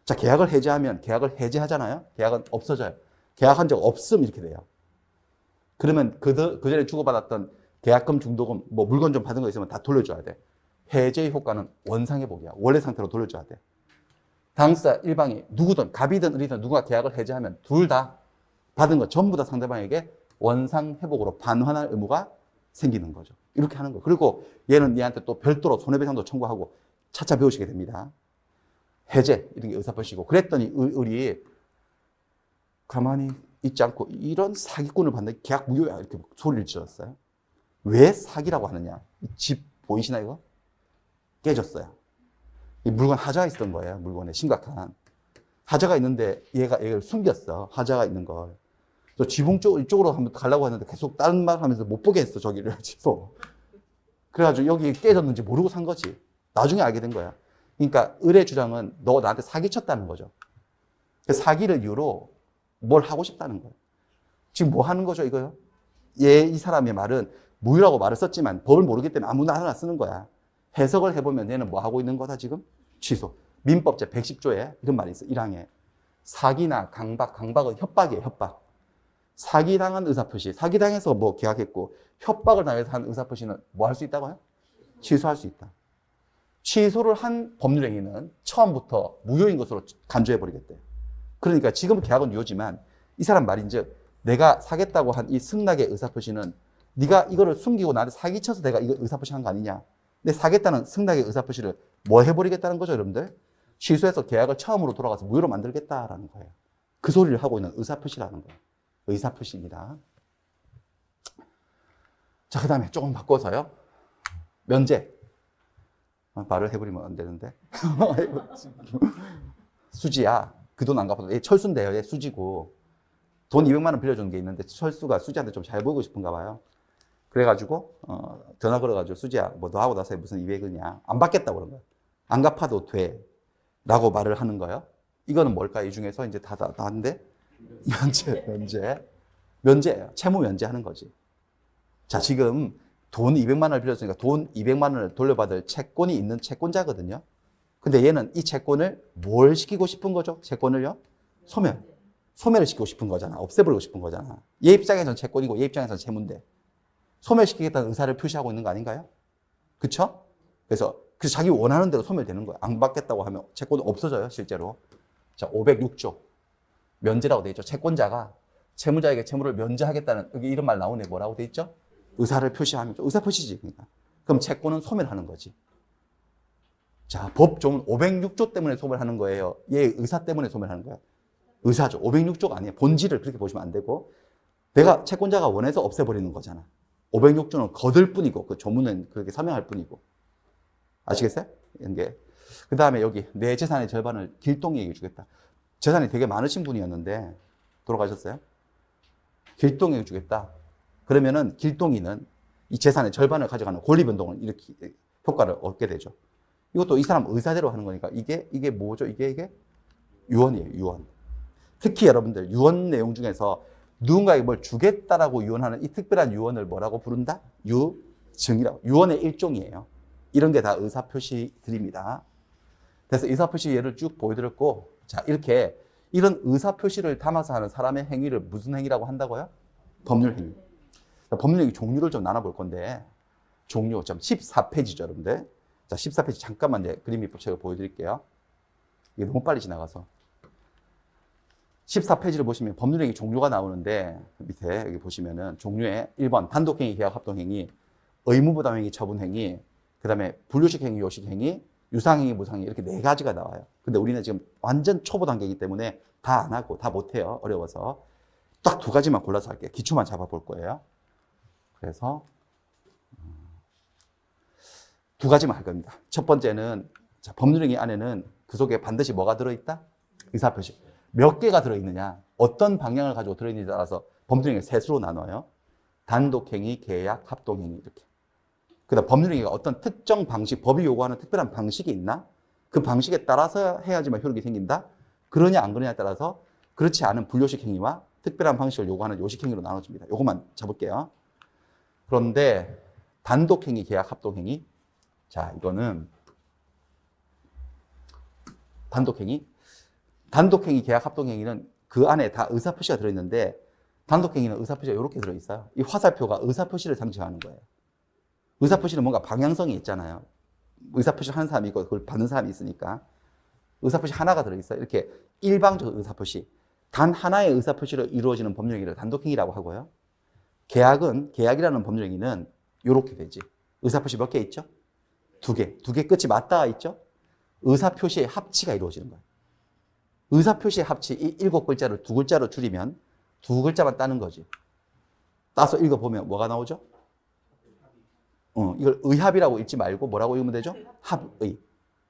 자, 계약을 해제하면 계약을 해제하잖아요. 계약은 없어져요. 계약한 적 없음 이렇게 돼요. 그러면 그 전에 주고받았던 계약금, 중도금, 뭐 물건 좀 받은 거 있으면 다 돌려줘야 돼. 해제의 효과는 원상회복이야. 원래 상태로 돌려줘야 돼. 당사자 1방이 누구든 갑이든 을이든 누가 계약을 해제하면 둘 다 받은 거 전부 다 상대방에게 원상회복으로 반환할 의무가 생기는 거죠. 이렇게 하는 거예요. 그리고 얘는 얘한테 또 별도로 손해배상도 청구하고 차차 배우시게 됩니다. 해제 이런 게 의사표시고, 그랬더니 을이 가만히 있지 않고 이런 사기꾼을 받는 계약 무효야 이렇게 소리를 질렀어요. 왜 사기라고 하느냐? 이 집 보이시나 이거? 깨졌어요. 이 물건 하자가 있었던 거예요. 물건에 심각한 하자가 있는데 얘를 숨겼어. 하자가 있는 걸. 저 지붕 이쪽으로 한번 가려고 했는데 계속 다른 말 하면서 못 보게 했어. 저기를 계속. 그래가지고 여기 깨졌는지 모르고 산 거지. 나중에 알게 된 거야. 그러니까 을의 주장은 너 나한테 사기쳤다는 거죠. 사기를 이유로 뭘 하고 싶다는 거예요. 지금 뭐 하는 거죠, 이거요? 이 사람의 말은 무효라고 말을 썼지만 법을 모르기 때문에 아무나 하나 쓰는 거야. 해석을 해보면 얘는 뭐 하고 있는 거다, 지금? 취소. 민법 제 110조에 이런 말이 있어, 1항에. 사기나 강박은 협박이에요, 협박. 사기당한 의사표시, 사기당해서 뭐 계약했고, 협박을 당해서 한 의사표시는 뭐 할 수 있다고요? 취소할 수 있다. 취소를 한 법률행위는 처음부터 무효인 것으로 간주해버리겠대. 그러니까 지금 계약은 유효지만 이 사람 말인즉 내가 사겠다고 한 이 승낙의 의사표시는 네가 이거를 숨기고 나한테 사기쳐서 내가 이거 의사표시한 거 아니냐. 근데 사겠다는 승낙의 의사표시를 뭐 해버리겠다는 거죠, 여러분들? 취소해서 계약을 처음으로 돌아가서 무효로 만들겠다라는 거예요. 그 소리를 하고 있는 의사표시라는 거예요. 의사표시입니다. 자, 그 다음에 조금 바꿔서요. 면제. 말을 해버리면 안 되는데. 수지야, 그 돈 안 갚아도 얘 철수인데요. 얘 수지고 돈 200만 원 빌려주는 게 있는데 철수가 수지한테 좀 잘 보이고 싶은가 봐요. 그래가지고 전화 걸어가지고 수지야, 뭐 너하고 나서에 무슨 200이냐. 안 받겠다고 그런 거야. 안 갚아도 돼 라고 말을 하는 거예요. 이거는 뭘까? 이 중에서 이제 다 한데 면제예요. 채무 면제하는 거지. 자, 지금 돈 200만 원을 빌렸으니까 돈 200만 원을 돌려받을 채권이 있는 채권자거든요. 근데 얘는 이 채권을 뭘 시키고 싶은 거죠? 채권을요? 소멸을 시키고 싶은 거잖아. 없애버리고 싶은 거잖아. 얘 입장에서는 채권이고 얘 입장에서는 채무인데 소멸시키겠다는 의사를 표시하고 있는 거 아닌가요? 그쵸? 그래서 자기 원하는 대로 소멸되는 거야. 안 받겠다고 하면 채권은 없어져요, 실제로. 자, 506조. 면제라고 돼 있죠. 채권자가 채무자에게 채무를 면제하겠다는, 여기 이런 말 나오네. 뭐라고 돼 있죠? 의사를 표시하면, 의사 표시지. 그러니까. 그럼 채권은 소멸하는 거지. 자, 법조문 506조 때문에 소멸하는 거예요. 얘 의사 때문에 소멸하는 거야. 의사죠. 506조가 아니에요. 본질을 그렇게 보시면 안 되고, 내가 채권자가 원해서 없애버리는 거잖아. 506조는 거들 뿐이고, 그 조문은 그렇게 서명할 뿐이고. 아시겠어요? 이게. 그 다음에 여기, 내 재산의 절반을 길동이에게 주겠다. 재산이 되게 많으신 분이었는데, 돌아가셨어요? 길동이에게 주겠다. 그러면은 길동이는 이 재산의 절반을 가져가는 권리변동을 이렇게 효과를 얻게 되죠. 이것도 이 사람 의사대로 하는 거니까 이게 뭐죠? 이게 유언이에요, 유언. 특히 여러분들 유언 내용 중에서 누군가에게 뭘 주겠다라고 유언하는 이 특별한 유언을 뭐라고 부른다? 유증이라고. 유언의 일종이에요. 이런 게 다 의사표시들입니다. 그래서 의사표시 예를 쭉 보여드렸고, 자, 이렇게 이런 의사표시를 담아서 하는 사람의 행위를 무슨 행위라고 한다고요? 법률행위. 법률행위 종류를 좀 나눠볼 건데, 종류 좀 14페이지죠, 여러분들. 자, 14페이지 잠깐만 이제 그림 입법책을 보여드릴게요. 이게 너무 빨리 지나가서. 14페이지를 보시면 법률행위 종류가 나오는데, 밑에 여기 보시면은 종류에 1번 단독행위, 계약합동행위, 의무부담행위, 처분행위, 그 다음에 분류식행위, 요식행위, 유상행위, 무상행위 이렇게 4가지가 나와요. 근데 우리는 지금 완전 초보 단계이기 때문에 다 안 하고 다 못해요. 어려워서. 딱 2가지만 골라서 할게요. 기초만 잡아볼 거예요. 그래서 2가지만 할 겁니다. 첫 번째는 자, 법률행위 안에는 그 속에 반드시 뭐가 들어있다? 의사표시. 몇 개가 들어있느냐, 어떤 방향을 가지고 들어있느냐에 따라서 법률행위를 3수로 나눠요. 단독행위, 계약, 합동행위 이렇게. 그다음 법률행위가 어떤 특정 방식, 법이 요구하는 특별한 방식이 있나? 그 방식에 따라서 해야지만 효력이 생긴다? 그러냐 안 그러냐에 따라서 그렇지 않은 불요식 행위와 특별한 방식을 요구하는 요식 행위로 나눠집니다. 요것만 잡을게요. 그런데 단독행위, 계약, 합동행위. 자, 이거는 단독행위, 계약, 합동행위는 그 안에 다 의사표시가 들어있는데 단독행위는 의사표시가 이렇게 들어있어요. 이 화살표가 의사표시를 상징하는 거예요. 의사표시는 뭔가 방향성이 있잖아요. 의사표시 하는 사람이 있고 그걸 받는 사람이 있으니까 의사표시 하나가 들어있어요. 이렇게 일방적 의사표시, 단 하나의 의사표시로 이루어지는 법률행위를 단독행위라고 하고요. 계약이라는 법률행위는 이렇게 되지. 의사표시 몇 개 있죠? 2개. 2개 끝이 맞닿아 있죠? 의사표시의 합치가 이루어지는 거예요. 의사표시의 합치, 이 7글자를 2글자로 줄이면 2글자만 따는 거지. 따서 읽어보면 뭐가 나오죠? 이걸 의합이라고 읽지 말고 뭐라고 읽으면 되죠?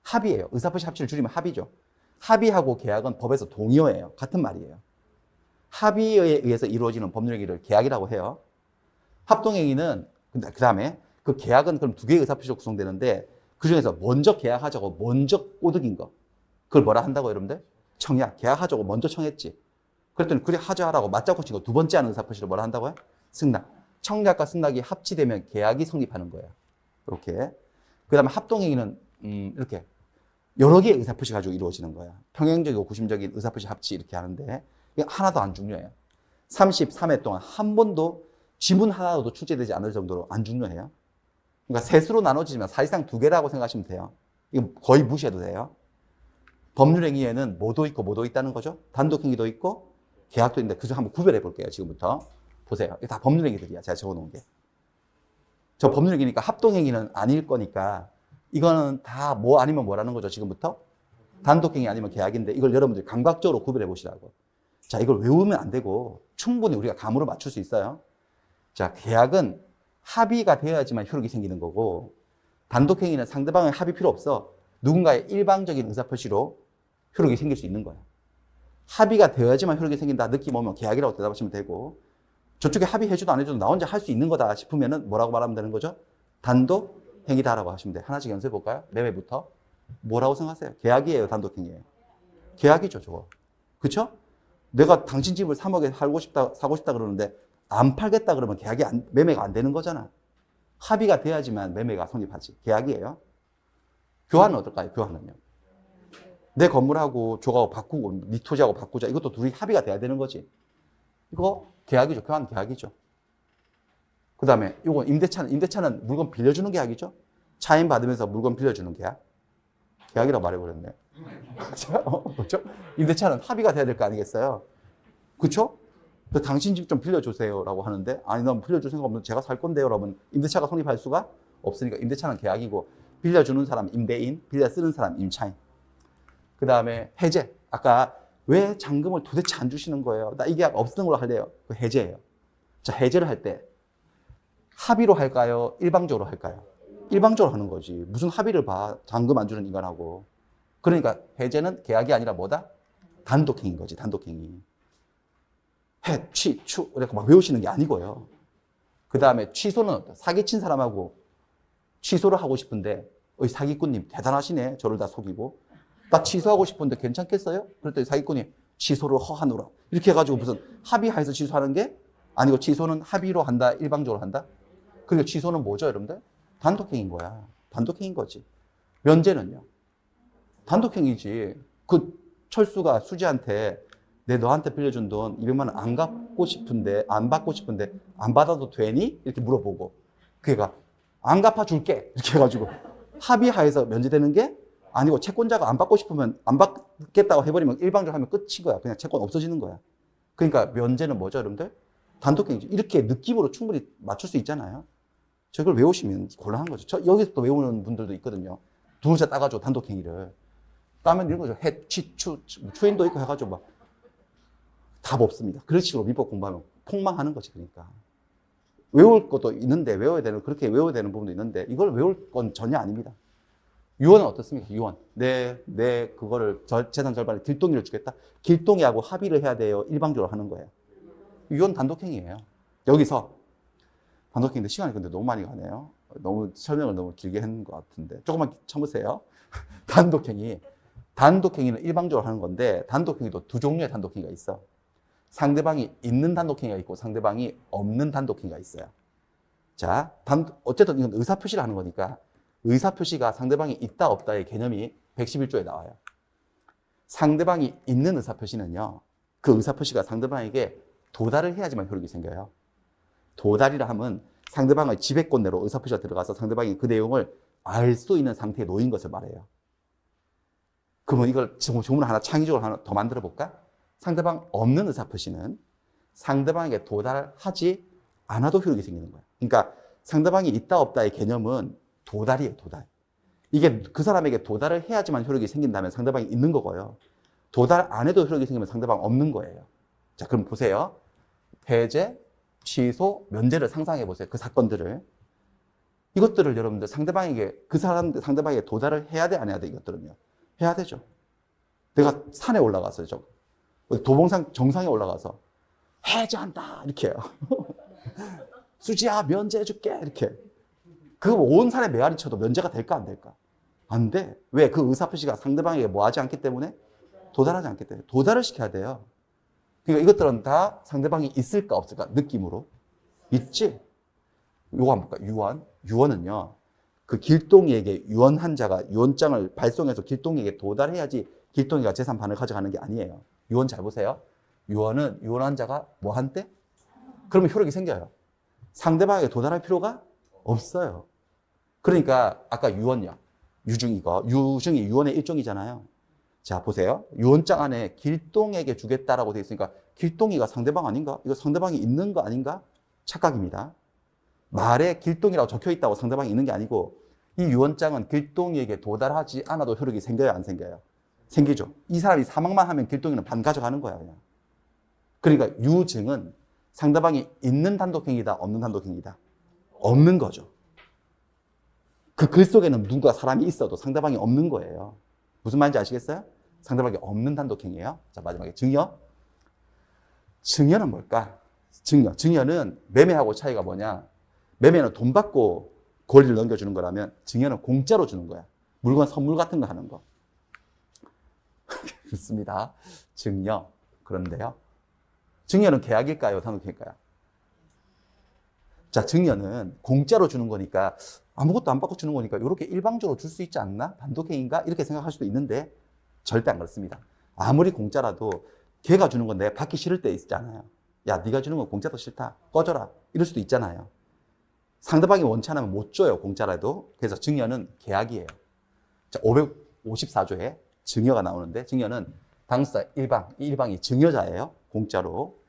합이에요. 의사표시 합치를 줄이면 합이죠. 합의하고 계약은 법에서 동의어예요. 같은 말이에요. 합의에 의해서 이루어지는 법률행위를 계약이라고 해요. 합동행위는 그 다음에 그 계약은 그럼 2개의 의사표시로 구성되는데 그 중에서 먼저 계약하자고 먼저 꼬드긴 거, 그걸 뭐라 한다고 여러분들? 청약. 계약하자고 먼저 청했지. 그랬더니 그래 하자라고 맞장구 친 거 2번째 하는 의사표시를 뭐라 한다고요? 승낙. 청약과 승낙이 합치되면 계약이 성립하는 거예요. 이렇게. 그 다음에 합동행위는 이렇게 여러 개의 의사표시 가지고 이루어지는 거야. 평행적이고 구심적인 의사표시 합치 이렇게 하는데 이게 하나도 안 중요해요. 33회 동안 한 번도 지문 하나도 출제되지 않을 정도로 안 중요해요. 그러니까 3수로 나눠지지만 사실상 2개라고 생각하시면 돼요. 이거 거의 무시해도 돼요. 법률행위에는 뭐도 있고 뭐도 있다는 거죠? 단독행위도 있고 계약도 있는데 그중 한번 구별해 볼게요. 지금부터. 보세요. 이게 다 법률행위들이야. 제가 적어놓은 게. 저 법률행위니까 합동행위는 아닐 거니까 이거는 다 뭐 아니면 뭐라는 거죠. 지금부터. 단독행위 아니면 계약인데 이걸 여러분들이 감각적으로 구별해 보시라고. 자, 이걸 외우면 안 되고 충분히 우리가 감으로 맞출 수 있어요. 자, 계약은 합의가 되어야지만 효력이 생기는 거고 단독행위는 상대방의 합의 필요 없어. 누군가의 일방적인 의사표시로 효력이 생길 수 있는 거야. 합의가 되어야지만 효력이 생긴다. 느낌 오면 계약이라고 대답하시면 되고 저쪽에 합의해줘도 안 해줘도 나 혼자 할 수 있는 거다 싶으면은 뭐라고 말하면 되는 거죠? 단독행위다라고 하시면 돼요. 하나씩 연습해 볼까요? 매매부터. 뭐라고 생각하세요? 계약이에요, 단독행위예요? 계약이죠, 저거. 그쵸? 내가 당신 집을 3억에 사고 싶다 그러는데 안 팔겠다 그러면 매매가 안 되는 거잖아. 합의가 돼야지만 매매가 성립하지. 계약이에요. 교환은 어떨까요? 교환은요. 내 건물하고 저거하고 바꾸고 네 토지하고 바꾸자. 이것도 둘이 합의가 돼야 되는 거지. 이거 계약이죠. 교환 계약이죠. 그 다음에 이건 임대차는 물건 빌려주는 계약이죠. 차임 받으면서 물건 빌려주는 계약. 계약이라고 말해버렸네. 그렇죠? 임대차는 합의가 돼야 될 거 아니겠어요? 그렇죠? 당신 집 좀 빌려주세요라고 하는데 아니 난 빌려줄 생각 없는데 제가 살 건데요. 여러분 임대차가 성립할 수가 없으니까 임대차는 계약이고 빌려주는 사람 임대인, 빌려 쓰는 사람 임차인. 그 다음에 해제. 아까 왜 잔금을 도대체 안 주시는 거예요? 나 이 계약 없는 걸로 할래요. 그 해제예요. 자, 해제를 할 때 합의로 할까요? 일방적으로 할까요? 일방적으로 하는 거지. 무슨 합의를 봐. 잔금 안 주는 인간하고. 그러니까 해제는 계약이 아니라 뭐다? 단독행위인 거지. 단독행위. 해, 취, 추 이렇게 막 외우시는 게 아니고요. 그 다음에 취소는 사기친 사람하고 취소를 하고 싶은데 사기꾼님 대단하시네. 저를 다 속이고. 나 취소하고 싶은데 괜찮겠어요? 그랬더니 사기꾼이 취소를 허하노라. 이렇게 해가지고 무슨 합의하에서 취소하는 게 아니고 취소는 합의로 한다. 일방적으로 한다. 그리고 취소는 뭐죠, 여러분들? 단독행위인 거야. 단독행위인 거지. 면제는요? 단독행위지. 그 철수가 수지한테 내 너한테 빌려준 돈 200만 원 안 받고 싶은데 안 받아도 되니? 이렇게 물어보고 그애가 안 갚아줄게 이렇게 해가지고 합의하에서 면제되는 게 아니고 채권자가 안 받고 싶으면 안 받겠다고 해버리면 일방적으로 하면 끝인 거야. 그냥 채권 없어지는 거야. 그러니까 면제는 뭐죠, 여러분들? 단독행위지. 이렇게 느낌으로 충분히 맞출 수 있잖아요. 저걸 외우시면 곤란한 거죠. 여기서 또 외우는 분들도 있거든요. 두 글자 따가지고 단독행위를. 따면 이런 거죠. 해, 취, 추, 추인도 있고 해가지고 막 답 없습니다. 그런 식으로 민법 공부하면 폭망하는 거지, 그러니까. 외울 것도 있는데, 그렇게 외워야 되는 부분도 있는데, 이걸 외울 건 전혀 아닙니다. 유언은 어떻습니까? 유언. 그거를 재산 절반에 길동이를 주겠다? 길동이하고 합의를 해야 돼요? 일방적으로 하는 거예요? 유언 단독행위예요. 여기서, 단독행위인데 시간이 근데 너무 많이 가네요. 설명을 너무 길게 한 것 같은데. 조금만 참으세요. 단독행위는 일방적으로 하는 건데, 단독행위도 두 종류의 단독행위가 있어. 상대방이 있는 단독행위가 있고 상대방이 없는 단독행위가 있어요. 자, 어쨌든 이건 의사표시를 하는 거니까 의사표시가 상대방이 있다 없다의 개념이 111조에 나와요. 상대방이 있는 의사표시는요. 그 의사표시가 상대방에게 도달을 해야지만 효력이 생겨요. 도달이라 하면 상대방의 지배권 내로 의사표시가 들어가서 상대방이 그 내용을 알 수 있는 상태에 놓인 것을 말해요. 그러면 이걸 조문 하나 창의적으로 하나 더 만들어 볼까? 상대방 없는 의사표시는 상대방에게 도달하지 않아도 효력이 생기는 거예요. 그러니까 상대방이 있다 없다의 개념은 도달이에요, 도달. 이게 그 사람에게 도달을 해야지만 효력이 생긴다면 상대방이 있는 거고요. 도달 안 해도 효력이 생기면 상대방 없는 거예요. 자, 그럼 보세요. 해제, 취소, 면제를 상상해 보세요. 그 사건들을. 이것들을 여러분들 상대방에게 도달을 해야 돼, 안 해야 돼, 이것들은요. 해야 되죠. 내가 산에 올라가서 도봉산 정상에 올라가서 해제한다 이렇게 해요. 수지야 면제해줄게 이렇게. 그 온 산에 메아리 쳐도 면제가 될까 안 될까? 안 돼. 왜? 그 의사표시가 상대방에게 뭐 하지 않기 때문에? 도달하지 않기 때문에. 도달을 시켜야 돼요. 그러니까 이것들은 다 상대방이 있을까 없을까? 느낌으로. 있지? 요거 한번 볼까요? 유언은요. 그 길동이에게 유언한 자가 유언장을 발송해서 길동이에게 도달해야지 길동이가 재산반을 가져가는 게 아니에요. 유언 잘 보세요. 유언은 유언한 자가 뭐 한때? 그러면 효력이 생겨요. 상대방에게 도달할 필요가 없어요. 그러니까 아까 유언이요. 유증이 유언의 일종이잖아요. 자, 보세요. 유언장 안에 길동에게 주겠다라고 되어 있으니까 길동이가 상대방 아닌가? 이거 상대방이 있는 거 아닌가? 착각입니다. 말에 길동이라고 적혀 있다고 상대방이 있는 게 아니고 이 유언장은 길동이에게 도달하지 않아도 효력이 생겨요, 안 생겨요? 생기죠. 이 사람이 사망만 하면 길동이는 반 가져가는 거야, 그냥. 그러니까 유증은 상대방이 있는 단독행위다, 없는 단독행위다? 없는 거죠. 그 글 속에는 누가 사람이 있어도 상대방이 없는 거예요. 무슨 말인지 아시겠어요? 상대방이 없는 단독행위예요. 자, 마지막에 증여. 증여는 뭘까? 증여. 증여는 매매하고 차이가 뭐냐? 매매는 돈 받고 권리를 넘겨주는 거라면 증여는 공짜로 주는 거야. 물건 선물 같은 거 하는 거. 그렇습니다. 증여. 그런데요. 증여는 계약일까요? 단독행위일까요? 자, 증여는 공짜로 주는 거니까 아무것도 안 받고 주는 거니까 이렇게 일방적으로 줄 수 있지 않나? 단독행위인가? 이렇게 생각할 수도 있는데 절대 안 그렇습니다. 아무리 공짜라도 걔가 주는 건 내가 받기 싫을 때 있잖아요. 야, 네가 주는 건 공짜도 싫다. 꺼져라. 이럴 수도 있잖아요. 상대방이 원치 않으면 못 줘요, 공짜라도. 그래서 증여는 계약이에요. 자, 554조에 증여가 나오는데 증여는 당사자 일방, 이 일방이 증여자예요. 공짜로.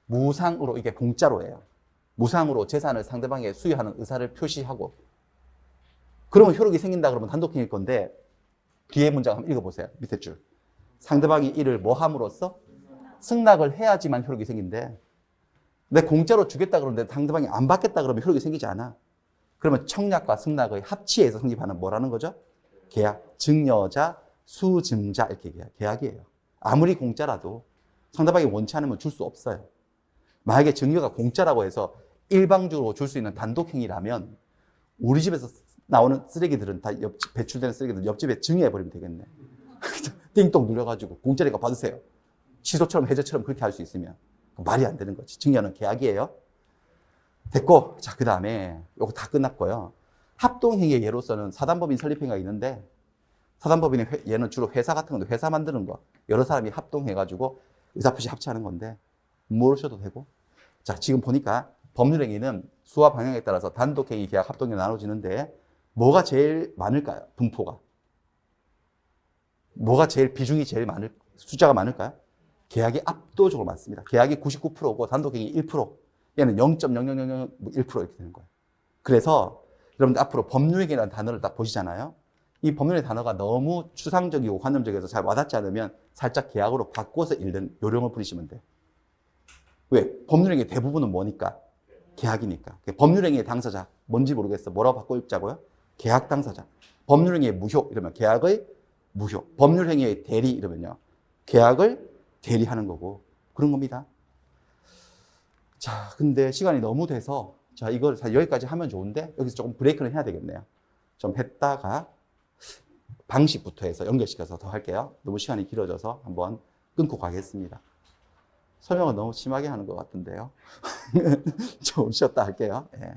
무상으로, 이게 공짜로예요. 무상으로 재산을 상대방에게 수여하는 의사를 표시하고 그러면 효력이 생긴다 그러면 단독행위일 건데 뒤에 문장 한번 읽어보세요. 밑에 줄. 상대방이 이를 뭐 함으로써? 승낙을 해야지만 효력이 생긴대. 내 공짜로 주겠다 그러는데 상대방이 안 받겠다 그러면 효력이 생기지 않아. 그러면 청약과 승낙의 합치에서 성립하는 뭐라는 거죠? 계약. 증여자, 수증자 이렇게 계약이에요. 아무리 공짜라도 상대방이 원치 않으면 줄 수 없어요. 만약에 증여가 공짜라고 해서 일방적으로 줄 수 있는 단독행위라면 우리 집에서 나오는 쓰레기들은 다 배출되는 쓰레기들 옆집에 증여해버리면 되겠네. 띵동 눌러가지고 공짜니까 받으세요. 취소처럼 해제처럼 그렇게 할 수 있으면 말이 안 되는 거지. 증여는 계약이에요. 됐고, 자, 그 다음에 요거 다 끝났고요. 합동행위의 예로서는 사단법인 설립행위가 있는데 사단법인의 얘는 주로 회사 같은 건데 회사 만드는 거 여러 사람이 합동해가지고 의사표시 합치하는 건데 모르셔도 되고. 자, 지금 보니까 법률행위는 수와 방향에 따라서 단독행위, 계약, 합동행위 나눠지는데 뭐가 제일 많을까요? 분포가. 뭐가 제일 비중이 제일 많을, 숫자가 많을까요? 계약이 압도적으로 많습니다. 계약이 99%고 단독행위 1%. 얘는 0.0001% 이렇게 되는 거예요. 그래서 여러분들 앞으로 법률행위라는 단어를 딱 보시잖아요. 이 법률의 단어가 너무 추상적이고 관념적이어서 잘 와닿지 않으면 살짝 계약으로 바꿔서 읽는 요령을 부리시면 돼요. 왜? 법률행위 대부분은 뭐니까? 계약이니까. 법률행위의 당사자, 뭔지 모르겠어. 뭐라고 바꿔 읽자고요? 계약 당사자. 법률행위의 무효, 이러면 계약의 무효. 법률행위의 대리, 이러면요. 계약을 대리하는 거고. 그런 겁니다. 자, 근데 시간이 너무 돼서, 자, 이걸 여기까지 하면 좋은데, 여기서 조금 브레이크를 해야 되겠네요. 좀 했다가, 방식부터 해서 연결시켜서 더 할게요. 너무 시간이 길어져서 한번 끊고 가겠습니다. 설명을 너무 심하게 하는 것 같은데요. 좀 쉬었다 할게요. 예.